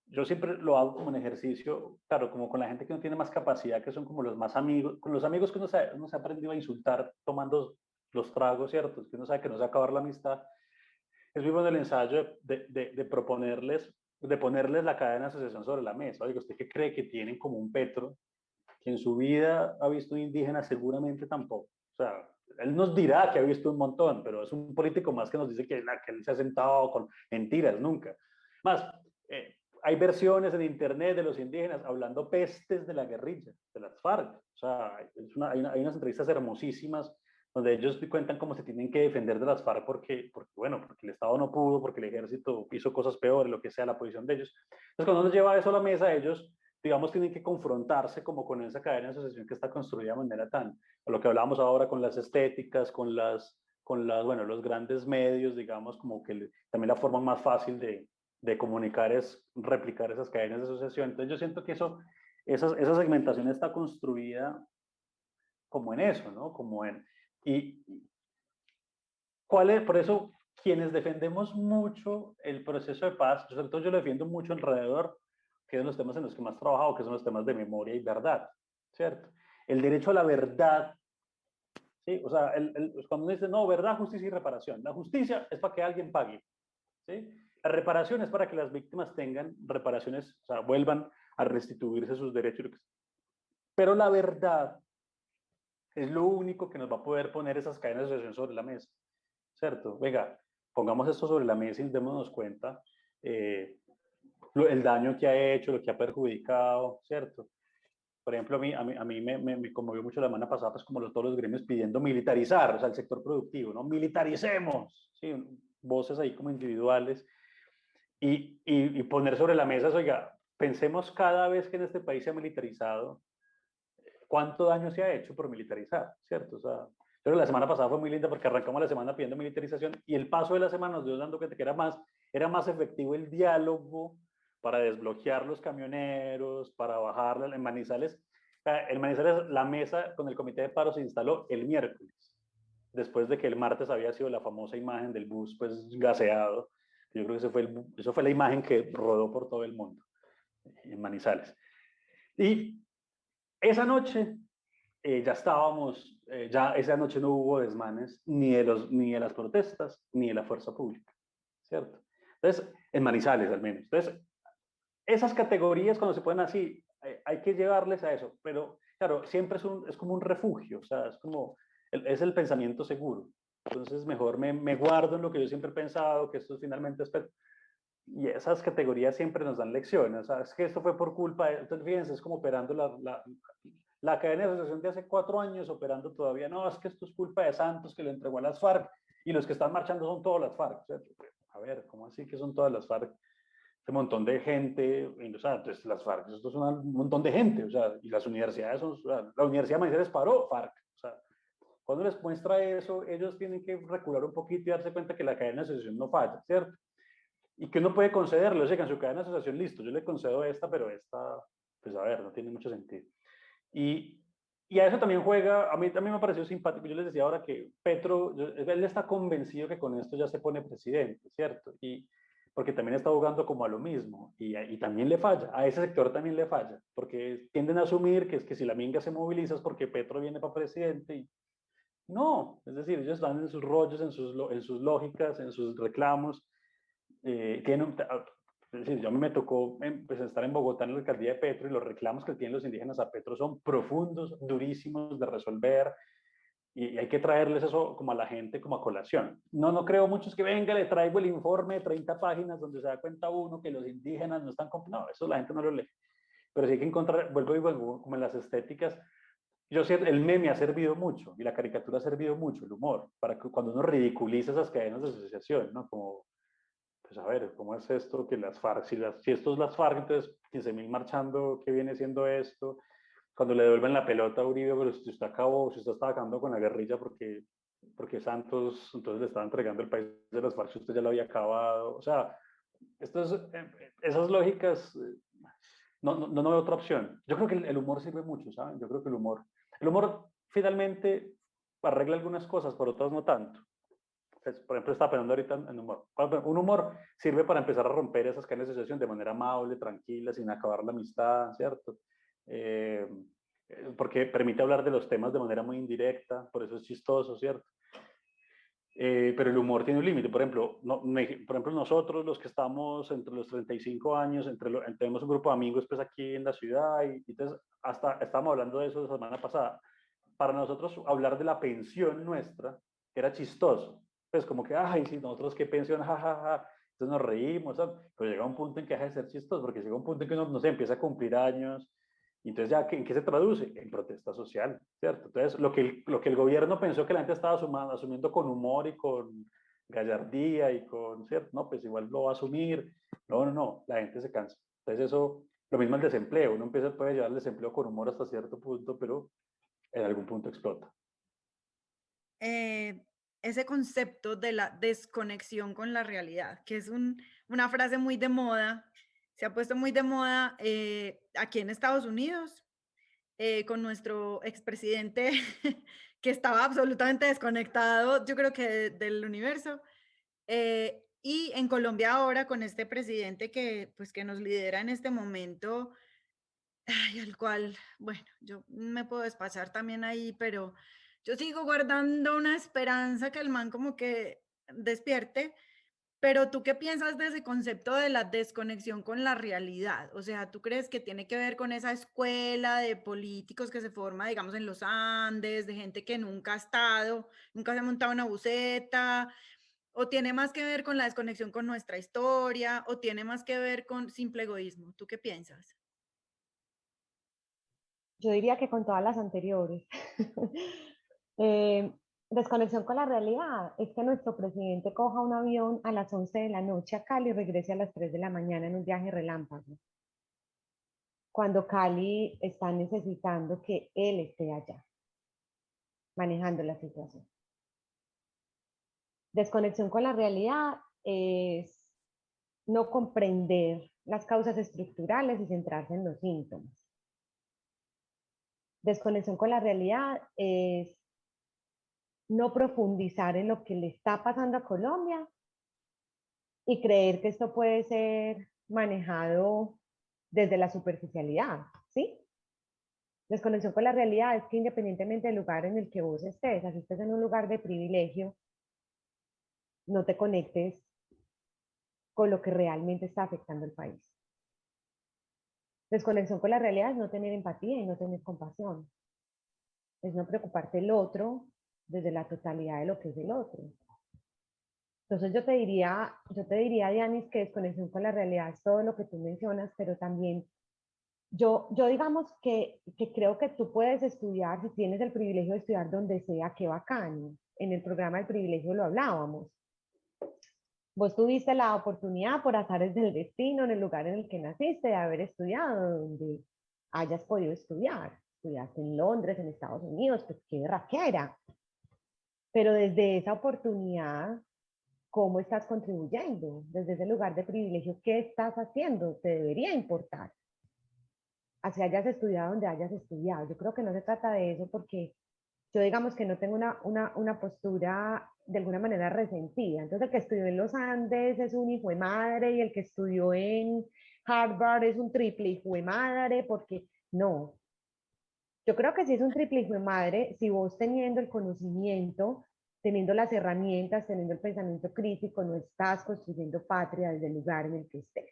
yo siempre lo hago como un ejercicio, claro, como con la gente que no tiene más capacidad, que son como los más amigos, con los amigos que uno se ha aprendido a insultar tomando los tragos, ¿cierto? Que uno sabe que no se va a acabar la amistad. Es muy bueno el ensayo de proponerles, de ponerles la cadena de asociación sobre la mesa. Oiga, ¿usted qué cree que tienen como un Petro que en su vida ha visto un indígena? Seguramente tampoco. O sea, él nos dirá que ha visto un montón, pero es un político más que nos dice que él se ha sentado con mentiras, nunca. Más, hay versiones en internet de los indígenas hablando pestes de la guerrilla, de las FARC. O sea, hay unas entrevistas hermosísimas donde ellos cuentan cómo se tienen que defender de las FARC porque el Estado no pudo, porque el ejército hizo cosas peores, lo que sea, la posición de ellos. Entonces, cuando uno lleva eso a la mesa, ellos, digamos, tienen que confrontarse como con esa cadena de asociación que está construida de manera tan, a lo que hablábamos ahora con las estéticas, bueno, los grandes medios, digamos, como que también la forma más fácil de comunicar es replicar esas cadenas de asociación. Entonces, yo siento que esa segmentación está construida como en eso, ¿no? Y por eso quienes defendemos mucho el proceso de paz, sobre todo yo lo defiendo mucho alrededor, que son los temas en los que más he trabajado, que son los temas de memoria y verdad, ¿cierto? El derecho a la verdad, ¿sí? O sea, cuando uno dice, no, verdad, justicia y reparación. La justicia es para que alguien pague, ¿sí? La reparación es para que las víctimas tengan reparaciones, o sea, vuelvan a restituirse sus derechos. Pero la verdad es lo único que nos va a poder poner esas cadenas de asociación sobre la mesa, ¿cierto? Venga, pongamos esto sobre la mesa y démonos cuenta el daño que ha hecho, lo que ha perjudicado, ¿cierto? Por ejemplo, a mí me conmovió mucho la semana pasada, pues como todos los gremios pidiendo militarizar, o sea, el sector productivo, ¿no? Militaricemos, ¿sí? Voces ahí como individuales y poner sobre la mesa, oiga, pensemos cada vez que en este país se ha militarizado, cuánto daño se ha hecho por militarizar, ¿cierto? O sea, pero la semana pasada fue muy linda porque arrancamos la semana pidiendo militarización y el paso de la semana nos dio dando cuenta que era más efectivo el diálogo para desbloquear los camioneros, para bajarla en Manizales. En Manizales la mesa con el comité de paro se instaló el miércoles, después de que el martes había sido la famosa imagen del bus pues gaseado. Yo creo que eso fue la imagen que rodó por todo el mundo en Manizales. Y esa noche ya estábamos, ya esa noche no hubo desmanes ni de las protestas ni de la fuerza pública, ¿cierto? Entonces, en Manizales al menos. Entonces, esas categorías cuando se ponen así, hay que llevarles a eso, pero claro, siempre es como un refugio, o sea, es el pensamiento seguro. Entonces, mejor me guardo en lo que yo siempre he pensado, que esto finalmente es... Y esas categorías siempre nos dan lecciones, o sea, es que esto fue por culpa de... Entonces, fíjense, es como operando la cadena de asociación de hace 4 años, operando todavía, no, es que esto es culpa de Santos que lo entregó a las FARC, y los que están marchando son todas las FARC. O sea, a ver, ¿cómo así que son todas las FARC? Este montón de gente, o sea, entonces las FARC, esto es un montón de gente, o sea, y las universidades son, o sea, la Universidad de Manizales paró FARC, o sea, cuando les muestra eso, ellos tienen que recular un poquito y darse cuenta que la cadena de asociación no falla, ¿cierto? Y que uno puede concederle, o sea, que en su cadena de asociación, listo, yo le concedo esta, pero esta, pues a ver, no tiene mucho sentido. Y, y a eso también juega, a mí también me pareció simpático, yo les decía ahora que Petro, él está convencido que con esto ya se pone presidente, ¿cierto? Y porque también está jugando como a lo mismo, y también le falla, a ese sector también le falla, porque tienden a asumir que es que si la minga se moviliza es porque Petro viene para presidente, y no, es decir, ellos están en sus rollos, en sus lógicas, en sus reclamos, tienen, es decir, yo a mí me tocó pues, estar en Bogotá en la alcaldía de Petro y los reclamos que tienen los indígenas a Petro son profundos, durísimos de resolver y hay que traerles eso como a la gente, como a colación. No, no creo muchos que venga, le traigo el informe de 30 páginas donde se da cuenta uno que los indígenas no están... No, eso la gente no lo lee. Pero sí hay que encontrar, vuelvo y vuelvo, como en las estéticas, el meme ha servido mucho y la caricatura ha servido mucho, el humor, para que cuando uno ridiculiza esas cadenas de asociación, ¿no? Como pues a ver, ¿cómo es esto que las FARC, si esto es las FARC, entonces 15.000 marchando, ¿qué viene siendo esto? Cuando le devuelven la pelota a Uribe, pero si usted acabó, si usted está acabando con la guerrilla porque Santos entonces le estaba entregando el país de las FARC, si usted ya lo había acabado, o sea, esas lógicas, no veo otra opción. Yo creo que el humor sirve mucho, ¿saben? Yo creo que el humor finalmente arregla algunas cosas, por otras no tanto. Pues, por ejemplo, estaba pensando ahorita en humor. Un humor sirve para empezar a romper esas cadenas de asociación de manera amable, tranquila, sin acabar la amistad, ¿cierto? Porque permite hablar de los temas de manera muy indirecta, por eso es chistoso, ¿cierto? Pero el humor tiene un límite. Por ejemplo, por ejemplo, nosotros los que estamos entre los 35 años, tenemos un grupo de amigos pues aquí en la ciudad y entonces hasta estábamos hablando de eso la semana pasada. Para nosotros hablar de la pensión nuestra era chistoso. Pues como que, ay, si nosotros qué pensión, jajaja. Ja, ja. Entonces nos reímos, ¿sabes? Pero llega un punto en que deja de ser chistoso, porque llega un punto en que uno, no sé, empieza a cumplir años. Y entonces ya, ¿en qué se traduce? En protesta social, ¿cierto? Entonces, lo que el gobierno pensó que la gente estaba asumiendo con humor y con gallardía y con, ¿cierto? No, pues igual lo va a asumir. No, la gente se cansa. Entonces eso, lo mismo el desempleo. Uno puede llevar el desempleo con humor hasta cierto punto, pero en algún punto explota. Ese concepto de la desconexión con la realidad, que es una frase muy de moda, se ha puesto muy de moda aquí en Estados Unidos, con nuestro expresidente que estaba absolutamente desconectado, yo creo que del universo, y en Colombia ahora con este presidente que, pues, que nos lidera en este momento, ay, al cual, bueno, yo me puedo despachar también ahí, pero yo sigo guardando una esperanza que el man como que despierte. Pero ¿tú qué piensas de ese concepto de la desconexión con la realidad? O sea, ¿tú crees que tiene que ver con esa escuela de políticos que se forma, digamos, en los Andes, de gente que nunca ha estado, nunca se ha montado una buseta? ¿O tiene más que ver con la desconexión con nuestra historia? ¿O tiene más que ver con simple egoísmo? ¿Tú qué piensas? Yo diría que con todas las anteriores. Eh, Desconexión con la realidad es que nuestro presidente coja un avión a las 11 de la noche a Cali y regrese a las 3 de la mañana en un viaje relámpago, cuando Cali está necesitando que él esté allá, manejando la situación. Desconexión con la realidad es no comprender las causas estructurales y centrarse en los síntomas. Desconexión con la realidad es no profundizar en lo que le está pasando a Colombia y creer que esto puede ser manejado desde la superficialidad, ¿sí? Desconexión con la realidad es que independientemente del lugar en el que vos estés, así estés en un lugar de privilegio, no te conectes con lo que realmente está afectando al país. Desconexión con la realidad es no tener empatía y no tener compasión. Es no preocuparte del otro desde la totalidad de lo que es el otro. Entonces yo te diría, Dianis, que desconexión con la realidad es todo lo que tú mencionas, pero también yo digamos que creo que tú puedes estudiar, si tienes el privilegio de estudiar donde sea, qué bacán. En el programa del privilegio lo hablábamos. Vos tuviste la oportunidad por azares del destino, en el lugar en el que naciste, de haber estudiado, donde hayas podido estudiar. Estudiaste en Londres, en Estados Unidos, pues qué berraquera. Pero desde esa oportunidad, ¿cómo estás contribuyendo? Desde ese lugar de privilegio, ¿qué estás haciendo? Te debería importar. Así hayas estudiado donde hayas estudiado. Yo creo que no se trata de eso porque yo digamos que no tengo una postura de alguna manera resentida. Entonces el que estudió en los Andes es un hijo de madre y el que estudió en Harvard es un triple hijo de madre, porque no. Yo creo que sí es un triple hijo de madre si vos teniendo el conocimiento, teniendo las herramientas, teniendo el pensamiento crítico, no estás construyendo patria desde el lugar en el que estés.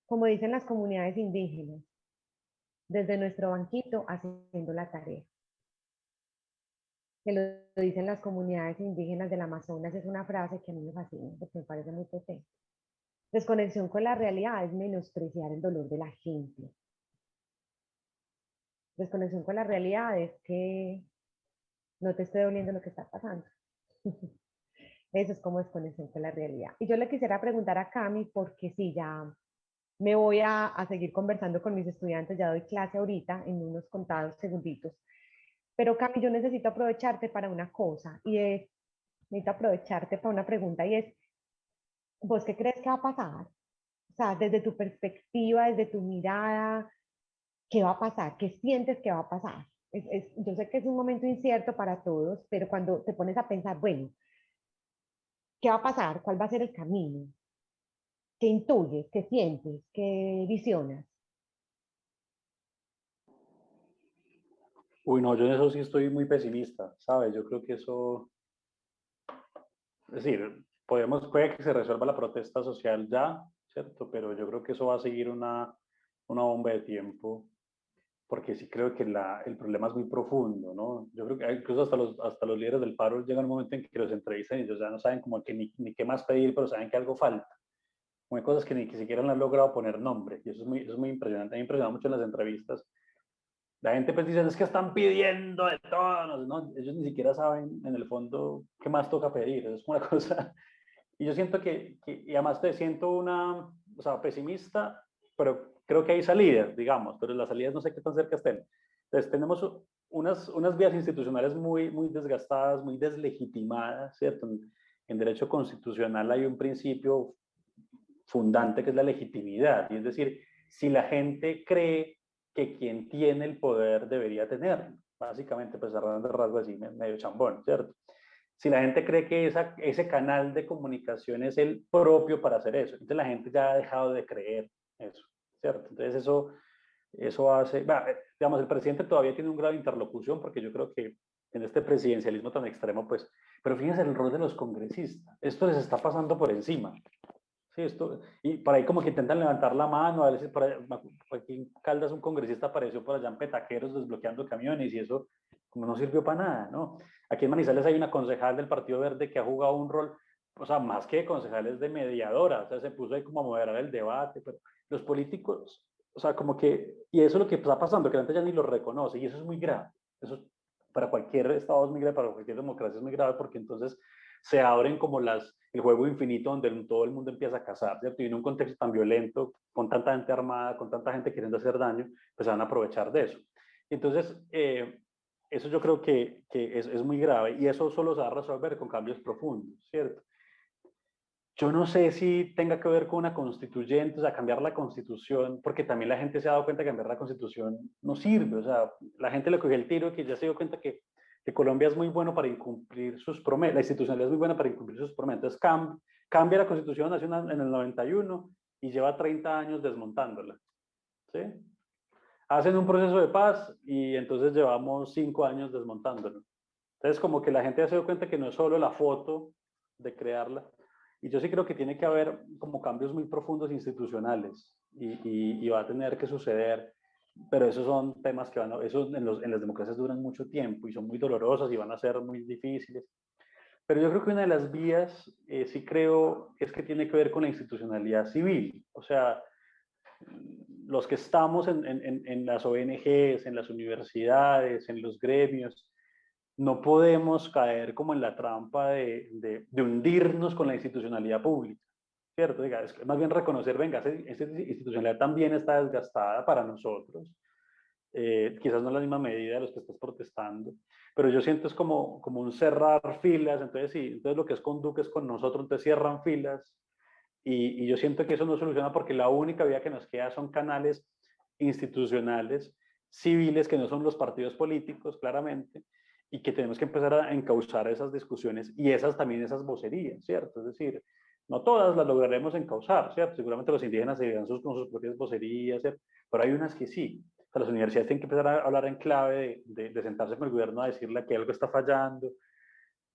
Como dicen las comunidades indígenas, desde nuestro banquito haciendo la tarea. Que lo dicen las comunidades indígenas del Amazonas, es una frase que a mí me fascina, porque me parece muy potente. Desconexión con la realidad es menospreciar el dolor de la gente. Desconexión con la realidad es que no te esté doliendo lo que está pasando. Eso es como desconexión con la realidad. Y yo le quisiera preguntar a Cami, porque sí, ya me voy a seguir conversando con mis estudiantes, ya doy clase ahorita en unos contados segunditos. Pero Cami, yo necesito aprovecharte para una cosa, y es, necesito aprovecharte para una pregunta, y es, ¿vos qué crees que va a pasar? O sea, desde tu perspectiva, desde tu mirada, ¿qué va a pasar? ¿Qué sientes que va a pasar? Yo sé que es un momento incierto para todos, pero cuando te pones a pensar, bueno, ¿qué va a pasar? ¿Cuál va a ser el camino? ¿Qué intuyes? ¿Qué sientes? ¿Qué visionas? Uy, no, yo en eso sí estoy muy pesimista, ¿sabes? Yo creo que eso, es decir, puede que se resuelva la protesta social ya, ¿cierto? Pero yo creo que eso va a seguir una bomba de tiempo, porque sí creo que el problema es muy profundo, ¿no? Yo creo que incluso hasta los líderes del paro llegan un momento en que los entrevistan y ellos ya no saben como que ni qué más pedir, pero saben que algo falta. Como hay cosas que ni que siquiera le han logrado poner nombre, y eso es muy impresionante. A mí me impresiona mucho en las entrevistas. La gente pues dice, es que están pidiendo de todo, no, ellos ni siquiera saben en el fondo qué más toca pedir, eso es una cosa. Y yo siento y además te siento o sea, pesimista, pero creo que hay salidas, digamos, pero las salidas no sé qué tan cerca estén. Entonces tenemos unas vías institucionales muy desgastadas, muy deslegitimadas, ¿cierto? En derecho constitucional hay un principio fundante que es la legitimidad, y es decir, si la gente cree que quien tiene el poder debería tenerlo, básicamente, pues cerrando el rasgo así, medio chambón, ¿cierto? Si la gente cree que ese canal de comunicación es el propio para hacer eso, entonces la gente ya ha dejado de creer eso, ¿cierto? Entonces eso hace, digamos, el presidente todavía tiene un grado de interlocución porque yo creo que en este presidencialismo tan extremo, pues, pero fíjense el rol de los congresistas, esto les está pasando por encima. Sí, y por ahí como que intentan levantar la mano, a veces por aquí en Caldas un congresista apareció por allá en Petaqueros desbloqueando camiones y eso como no sirvió para nada, ¿no? Aquí en Manizales hay una concejal del Partido Verde que ha jugado un rol, o sea, más que concejales de mediadora, o sea, se puso ahí como a moderar el debate, pero los políticos, o sea, como que, y eso es lo que está pasando, que la gente ya ni lo reconoce y eso es muy grave, eso es, para cualquier estado es muy grave, para cualquier democracia es muy grave porque entonces se abren como el juego infinito donde todo el mundo empieza a cazar, ¿cierto? Y en un contexto tan violento, con tanta gente armada, con tanta gente queriendo hacer daño, pues se van a aprovechar de eso. Entonces, eso yo creo que es muy grave y eso solo se va a resolver con cambios profundos, ¿cierto? Yo no sé si tenga que ver con una constituyente, o sea, cambiar la constitución, porque también la gente se ha dado cuenta que cambiar la constitución no sirve, o sea, la gente le cogió el tiro que ya se dio cuenta que Colombia es muy bueno para incumplir sus promesas, la institucionalidad es muy buena para incumplir sus promesas. Entonces cambia la constitución nacional en el 91 y lleva 30 años desmontándola, ¿sí? Hacen un proceso de paz y entonces llevamos 5 años desmontándolo. Entonces como que la gente ya se dio cuenta que no es solo la foto de crearla, y yo sí creo que tiene que haber como cambios muy profundos institucionales y va a tener que suceder, pero esos son temas que esos en las democracias duran mucho tiempo y son muy dolorosos y van a ser muy difíciles. Pero yo creo que una de las vías, sí creo, es que tiene que ver con la institucionalidad civil. O sea, los que estamos en las ONGs, en las universidades, en los gremios, no podemos caer como en la trampa de hundirnos con la institucionalidad pública, ¿cierto? Diga, es más bien reconocer, venga, esa institucionalidad también está desgastada para nosotros, quizás no en la misma medida de los que estás protestando, pero yo siento es como un cerrar filas, entonces sí, entonces lo que es con Duque es con nosotros, entonces cierran filas, y yo siento que eso no soluciona porque la única vía que nos queda son canales institucionales, civiles, que no son los partidos políticos, claramente, y que tenemos que empezar a encauzar esas discusiones y también esas vocerías, ¿cierto? Es decir, no todas las lograremos encauzar, ¿cierto? Seguramente los indígenas se irán con sus propias vocerías, ¿cierto? Pero hay unas que sí. O sea, las universidades tienen que empezar a hablar en clave de sentarse con el gobierno a decirle que algo está fallando,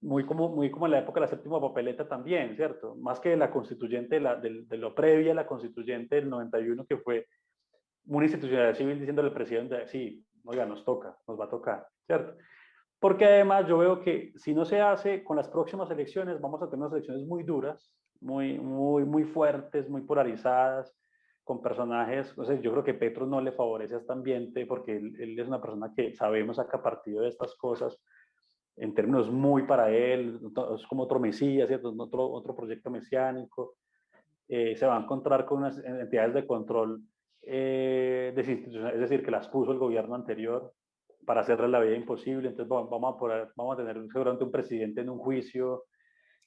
muy como en la época de la séptima papeleta también, ¿cierto? Más que la constituyente, de lo previa a la constituyente del 91, que fue una institucionalidad civil diciéndole al presidente, sí, oiga, nos toca, nos va a tocar, ¿cierto? Porque además yo veo que si no se hace con las próximas elecciones, vamos a tener unas elecciones muy duras, muy fuertes, muy polarizadas, con personajes, o sea, yo creo que Petro no le favorece a este ambiente porque él es una persona que sabemos saca partido de estas cosas en términos muy para él, es como otro mesías, ¿cierto? Otro proyecto mesiánico. Se va a encontrar con unas entidades de control desinstitucionales, es decir, que las puso el gobierno anterior para hacerle la vida imposible. Entonces vamos a tener seguramente un presidente en un juicio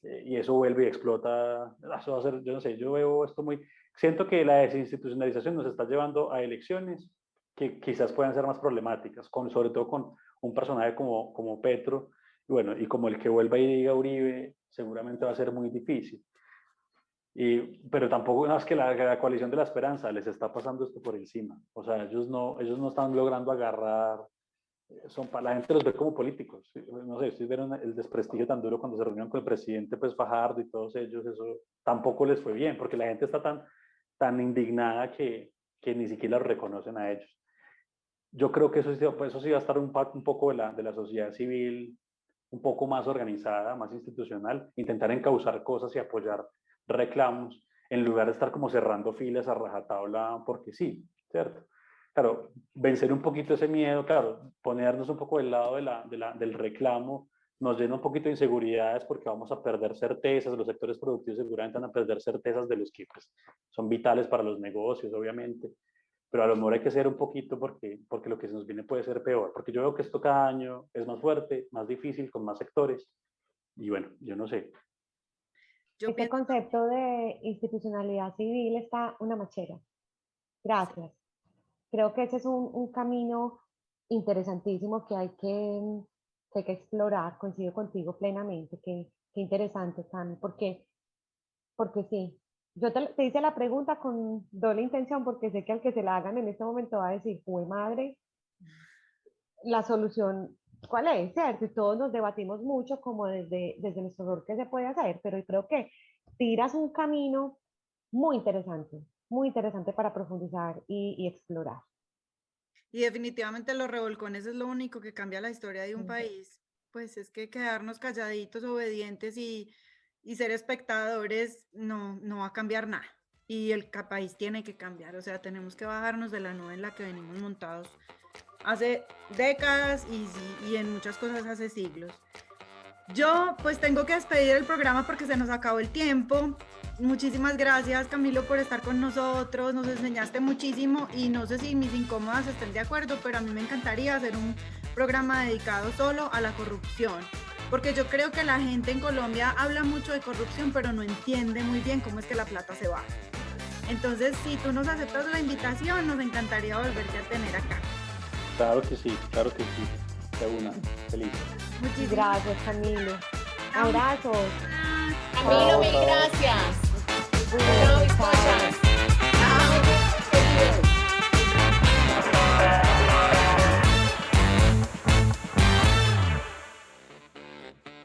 y eso vuelve y explota. Eso va a ser, yo no sé, yo veo esto siento que la desinstitucionalización nos está llevando a elecciones que quizás puedan ser más problemáticas, sobre todo con un personaje como Petro, y bueno, y como el que vuelva y diga Uribe, seguramente va a ser muy difícil. Pero tampoco es que la coalición de la esperanza les está pasando esto por encima. O sea, ellos no están logrando agarrar, la gente los ve como políticos. No sé, ustedes vieron el desprestigio tan duro cuando se reunieron con el presidente, pues Fajardo y todos ellos, eso tampoco les fue bien, porque la gente está tan indignada que ni siquiera los reconocen a ellos. Yo creo que eso sí va a estar un poco de la sociedad civil, un poco más organizada, más institucional, intentar encauzar cosas y apoyar reclamos, en lugar de estar como cerrando filas a rajatabla porque sí, ¿cierto? Claro, vencer un poquito ese miedo, claro, ponernos un poco del lado del reclamo, nos llena un poquito de inseguridades porque vamos a perder certezas, los sectores productivos seguramente van a perder certezas de los que pues, son vitales para los negocios, obviamente, pero a lo mejor hay que ser un poquito porque lo que se nos viene puede ser peor, porque yo veo que esto cada año es más fuerte, más difícil, con más sectores, y bueno, yo no sé. Yo Este pienso, concepto de institucionalidad civil está una machera. Gracias. Creo que ese es un camino interesantísimo que hay que explorar. Coincido contigo plenamente. Qué interesante, Cami, porque sí. Yo te hice la pregunta con doble intención porque sé que al que se la hagan en este momento va a decir, ¡jue madre! La solución, ¿cuál es? ¿Cierto? Y todos nos debatimos mucho como desde nuestro rol qué se puede hacer, pero creo que tiras un camino muy interesante para profundizar y explorar. y definitivamente los revolcones es lo único que cambia la historia de un país. Pues es que quedarnos calladitos, obedientes y ser espectadores no va a cambiar nada. Y el país tiene que cambiar, o sea, tenemos que bajarnos de la nube en la que venimos montados hace décadas y en muchas cosas hace siglos. Yo pues tengo que despedir el programa porque se nos acabó el tiempo. Muchísimas gracias, Camilo, por estar con nosotros, nos enseñaste muchísimo y no sé si mis incómodas estén de acuerdo, pero a mí me encantaría hacer un programa dedicado solo a la corrupción, Porque yo creo que la gente en Colombia habla mucho de corrupción, pero no entiende muy bien cómo es que la plata se va. Entonces, si tú nos aceptas la invitación, nos encantaría volverte a tener acá. Claro que sí, de una, feliz. Muchísimas Gracias, Camilo. Abrazos. Camilo, Chao, mil chao. gracias. Cuídense, Chao, chao. bizcochas. Chao.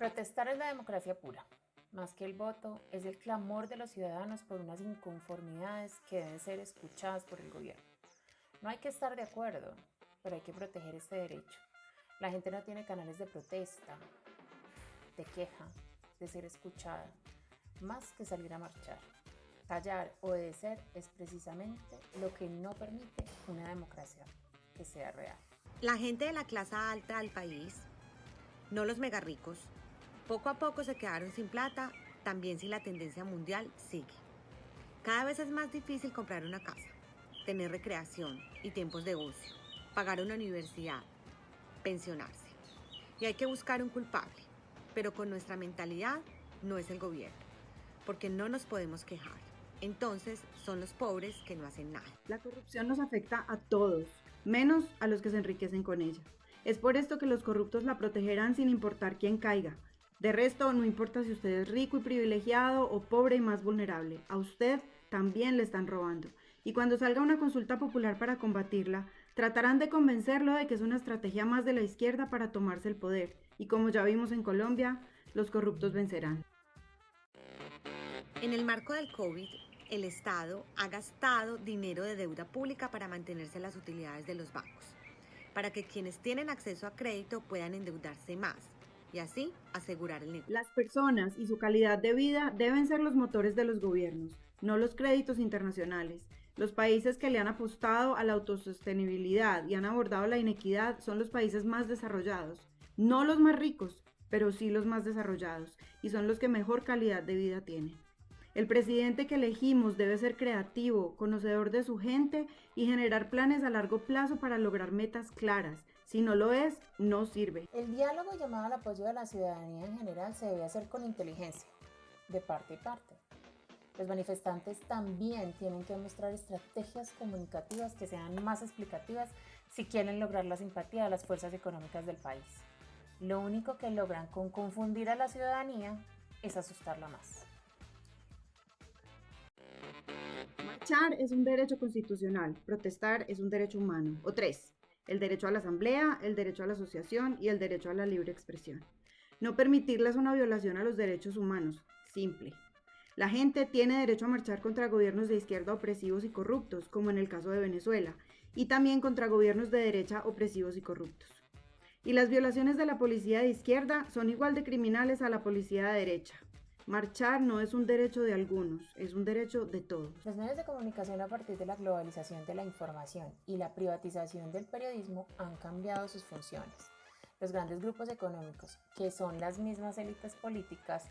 Protestar es la democracia pura. Más que el voto, es el clamor de los ciudadanos por unas inconformidades que deben ser escuchadas por el gobierno. No hay que estar de acuerdo, pero hay que proteger este derecho. La gente no tiene canales de protesta, de queja, de ser escuchada, más que salir a marchar. Callar, obedecer es precisamente lo que no permite una democracia que sea real. La gente de la clase alta del país, no los mega ricos, poco a poco se quedaron sin plata, también si la tendencia mundial sigue. Cada vez es más difícil comprar una casa, tener recreación y tiempos de ocio, pagar una universidad, pensionarse. Y hay que buscar un culpable, pero con nuestra mentalidad no es el gobierno, porque no nos podemos quejar. Entonces son los pobres que no hacen nada. La corrupción nos afecta a todos, menos a los que se enriquecen con ella. Es por esto que los corruptos la protegerán sin importar quién caiga. De resto, no importa si usted es rico y privilegiado o pobre y más vulnerable, a usted también le están robando. Y cuando salga una consulta popular para combatirla, tratarán de convencerlo de que es una estrategia más de la izquierda para tomarse el poder. Y como ya vimos en Colombia, los corruptos vencerán. En el marco del COVID, el Estado ha gastado dinero de deuda pública para mantenerse las utilidades de los bancos, para que quienes tienen acceso a crédito puedan endeudarse más y así asegurar el negocio. Las personas y su calidad de vida deben ser los motores de los gobiernos, no los créditos internacionales. Los países que le han apostado a la autosostenibilidad y han abordado la inequidad son los países más desarrollados, no los más ricos, pero sí los más desarrollados, y son los que mejor calidad de vida tienen. El presidente que elegimos debe ser creativo, conocedor de su gente y generar planes a largo plazo para lograr metas claras. Si no lo es, no sirve. El diálogo llamado al apoyo de la ciudadanía en general se debe hacer con inteligencia, de parte y parte. Los manifestantes también tienen que mostrar estrategias comunicativas que sean más explicativas si quieren lograr la simpatía de las fuerzas económicas del país. Lo único que logran con confundir a la ciudadanía es asustarla más. Marchar es un derecho constitucional, protestar es un derecho humano. O 3. El derecho a la asamblea, el derecho a la asociación y el derecho a la libre expresión. No permitirles una violación a los derechos humanos. Simple. La gente tiene derecho a marchar contra gobiernos de izquierda opresivos y corruptos, como en el caso de Venezuela, y también contra gobiernos de derecha opresivos y corruptos. Y las violaciones de la policía de izquierda son igual de criminales a la policía de derecha. Marchar no es un derecho de algunos, es un derecho de todos. Los medios de comunicación a partir de la globalización de la información y la privatización del periodismo han cambiado sus funciones. Los grandes grupos económicos, que son las mismas élites políticas,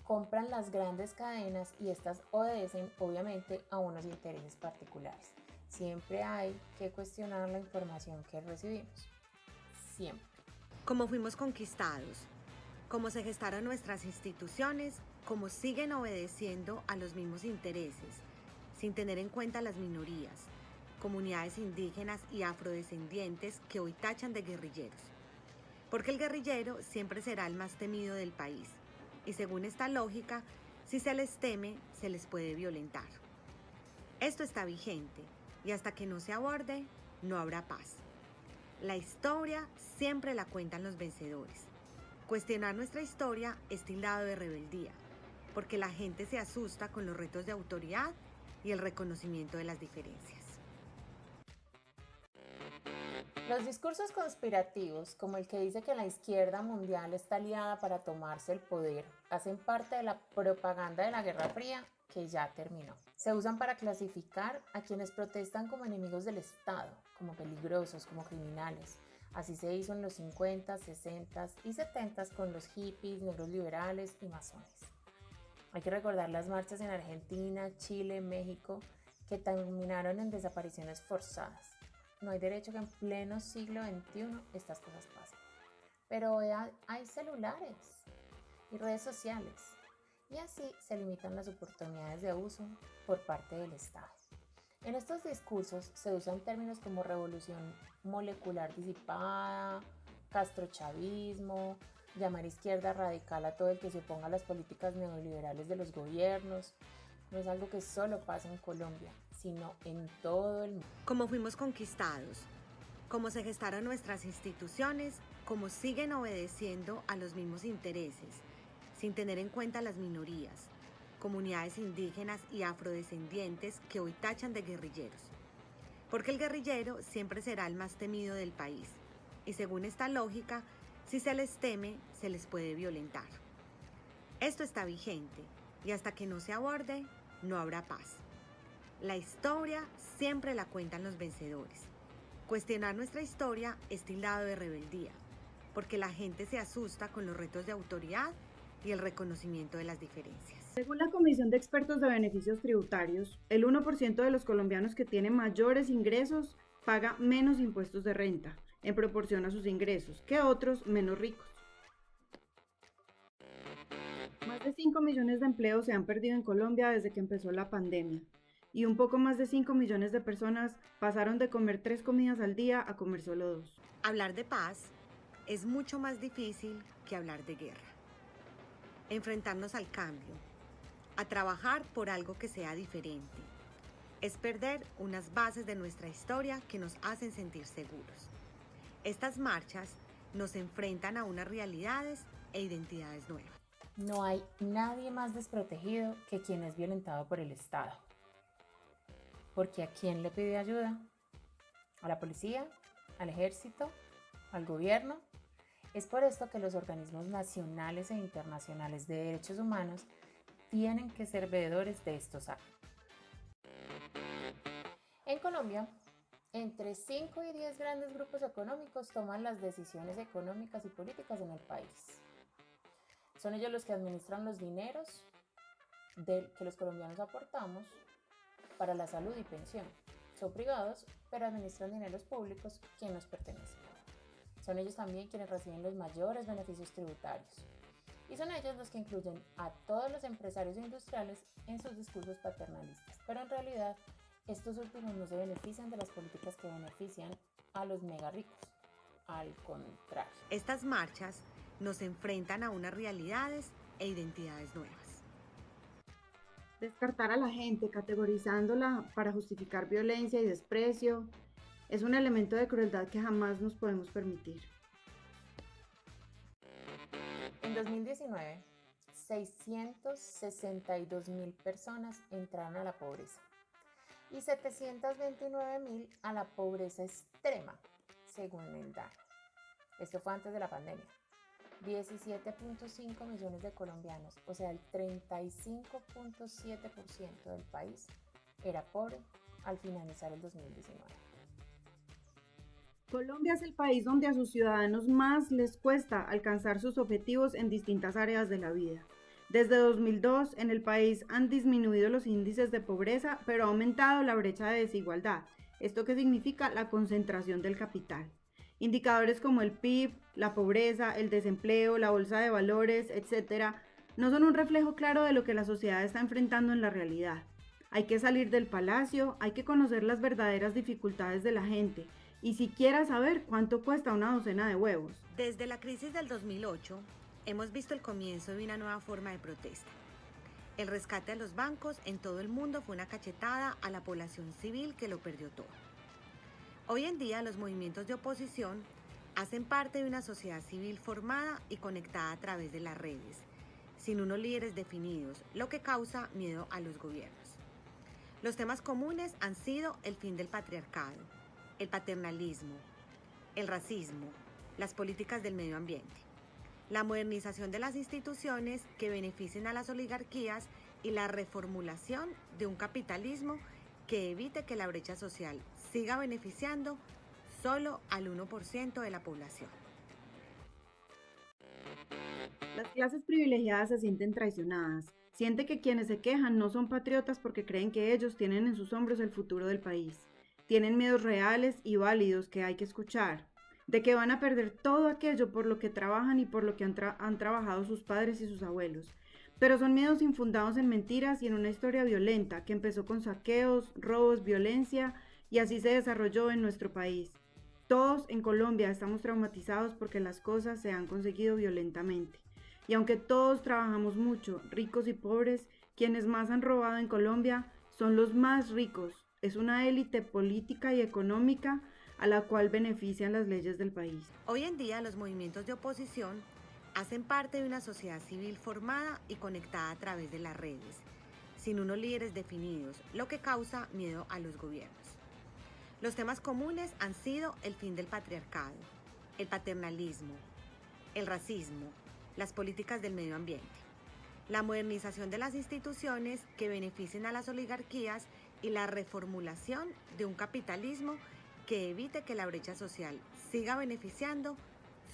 compran las grandes cadenas y estas obedecen obviamente a unos intereses particulares. Siempre hay que cuestionar la información que recibimos. Siempre. Como fuimos conquistados, cómo se gestaron nuestras instituciones, cómo siguen obedeciendo a los mismos intereses, sin tener en cuenta las minorías, comunidades indígenas y afrodescendientes que hoy tachan de guerrilleros. Porque el guerrillero siempre será el más temido del país, y según esta lógica, si se les teme, se les puede violentar. Esto está vigente, y hasta que no se aborde, no habrá paz. La historia siempre la cuentan los vencedores. Cuestionar nuestra historia es tildado de rebeldía, porque la gente se asusta con los retos de autoridad y el reconocimiento de las diferencias. Los discursos conspirativos, como el que dice que la izquierda mundial está aliada para tomarse el poder, hacen parte de la propaganda de la Guerra Fría que ya terminó. Se usan para clasificar a quienes protestan como enemigos del Estado, como peligrosos, como criminales. Así se hizo en los 50, 60 y 70 con los hippies, negros liberales y masones. Hay que recordar las marchas en Argentina, Chile, México, que terminaron en desapariciones forzadas. No hay derecho que en pleno siglo XXI estas cosas pasen. Pero hay celulares y redes sociales, y así se limitan las oportunidades de uso por parte del Estado. En estos discursos se usan términos como revolución molecular disipada, castrochavismo, llamar izquierda radical a todo el que se oponga a las políticas neoliberales de los gobiernos. No es algo que solo pasa en Colombia, sino en todo el mundo. Como fuimos conquistados, cómo se gestaron nuestras instituciones, cómo siguen obedeciendo a los mismos intereses, sin tener en cuenta las minorías, comunidades indígenas y afrodescendientes que hoy tachan de guerrilleros. Porque el guerrillero siempre será el más temido del país, y según esta lógica, si se les teme, se les puede violentar. Esto está vigente, y hasta que no se aborde, no habrá paz. La historia siempre la cuentan los vencedores. Cuestionar nuestra historia es tildado de rebeldía, porque la gente se asusta con los retos de autoridad y el reconocimiento de las diferencias. Según la Comisión de Expertos de Beneficios Tributarios, el 1% de los colombianos que tienen mayores ingresos paga menos impuestos de renta en proporción a sus ingresos que otros menos ricos. Más de 5 millones de empleos se han perdido en Colombia desde que empezó la pandemia, y un poco más de 5 millones de personas pasaron de comer 3 comidas al día a comer solo 2. Hablar de paz es mucho más difícil que hablar de guerra. Enfrentarnos al cambio, a trabajar por algo que sea diferente, es perder unas bases de nuestra historia que nos hacen sentir seguros. Estas marchas nos enfrentan a unas realidades e identidades nuevas. No hay nadie más desprotegido que quien es violentado por el Estado. Porque ¿a quién le pide ayuda? ¿A la policía? ¿Al ejército? ¿Al gobierno? Es por esto que los organismos nacionales e internacionales de derechos humanos tienen que ser veedores de estos actos. En Colombia, entre 5 y 10 grandes grupos económicos toman las decisiones económicas y políticas en el país. Son ellos los que administran los dineros que los colombianos aportamos para la salud y pensión. Son privados, pero administran dineros públicos que nos pertenecen. Son ellos también quienes reciben los mayores beneficios tributarios. Y son ellos los que incluyen a todos los empresarios e industriales en sus discursos paternalistas. Pero en realidad, estos últimos no se benefician de las políticas que benefician a los mega ricos. Al contrario. Estas marchas nos enfrentan a unas realidades e identidades nuevas. Descartar a la gente categorizándola para justificar violencia y desprecio es un elemento de crueldad que jamás nos podemos permitir. En 2019, 662.000 personas entraron a la pobreza y 729.000 a la pobreza extrema, según el DANE. Esto fue antes de la pandemia. 17.5 millones de colombianos, o sea, el 35.7% del país, era pobre al finalizar el 2019. Colombia es el país donde a sus ciudadanos más les cuesta alcanzar sus objetivos en distintas áreas de la vida. Desde 2002, en el país han disminuido los índices de pobreza, pero ha aumentado la brecha de desigualdad. ¿Esto qué significa? La concentración del capital. Indicadores como el PIB, la pobreza, el desempleo, la bolsa de valores, etc., no son un reflejo claro de lo que la sociedad está enfrentando en la realidad. Hay que salir del palacio, hay que conocer las verdaderas dificultades de la gente y siquiera saber cuánto cuesta una docena de huevos. Desde la crisis del 2008, hemos visto el comienzo de una nueva forma de protesta. El rescate a los bancos en todo el mundo fue una cachetada a la población civil que lo perdió todo. Hoy en día los movimientos de oposición hacen parte de una sociedad civil formada y conectada a través de las redes, sin unos líderes definidos, lo que causa miedo a los gobiernos. Los temas comunes han sido el fin del patriarcado, el paternalismo, el racismo, las políticas del medio ambiente, la modernización de las instituciones que beneficien a las oligarquías y la reformulación de un capitalismo que evite que la brecha social siga beneficiando solo al 1% de la población. Las clases privilegiadas se sienten traicionadas. Sienten que quienes se quejan no son patriotas porque creen que ellos tienen en sus hombros el futuro del país. Tienen miedos reales y válidos que hay que escuchar. de que van a perder todo aquello por lo que trabajan y por lo que han trabajado sus padres y sus abuelos. Pero son miedos infundados en mentiras y en una historia violenta que empezó con saqueos, robos, violencia y así se desarrolló en nuestro país. Todos en Colombia estamos traumatizados porque las cosas se han conseguido violentamente. Y aunque todos trabajamos mucho, ricos y pobres, quienes más han robado en Colombia son los más ricos. Es una élite política y económica a la cual benefician las leyes del país. Hoy en día los movimientos de oposición hacen parte de una sociedad civil formada y conectada a través de las redes, sin unos líderes definidos, lo que causa miedo a los gobiernos. Los temas comunes han sido el fin del patriarcado, el paternalismo, el racismo, las políticas del medio ambiente, la modernización de las instituciones que beneficien a las oligarquías y la reformulación de un capitalismo que evite que la brecha social siga beneficiando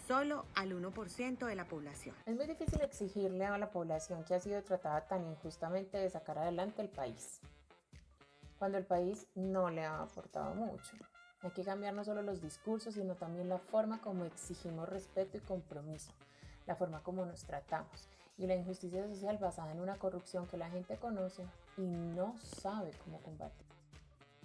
solo al 1% de la población. Es muy difícil exigirle a la población que ha sido tratada tan injustamente de sacar adelante el país, cuando el país no le ha aportado mucho. Hay que cambiar no solo los discursos, sino también la forma como exigimos respeto y compromiso, la forma como nos tratamos y la injusticia social basada en una corrupción que la gente conoce y no sabe cómo combatir.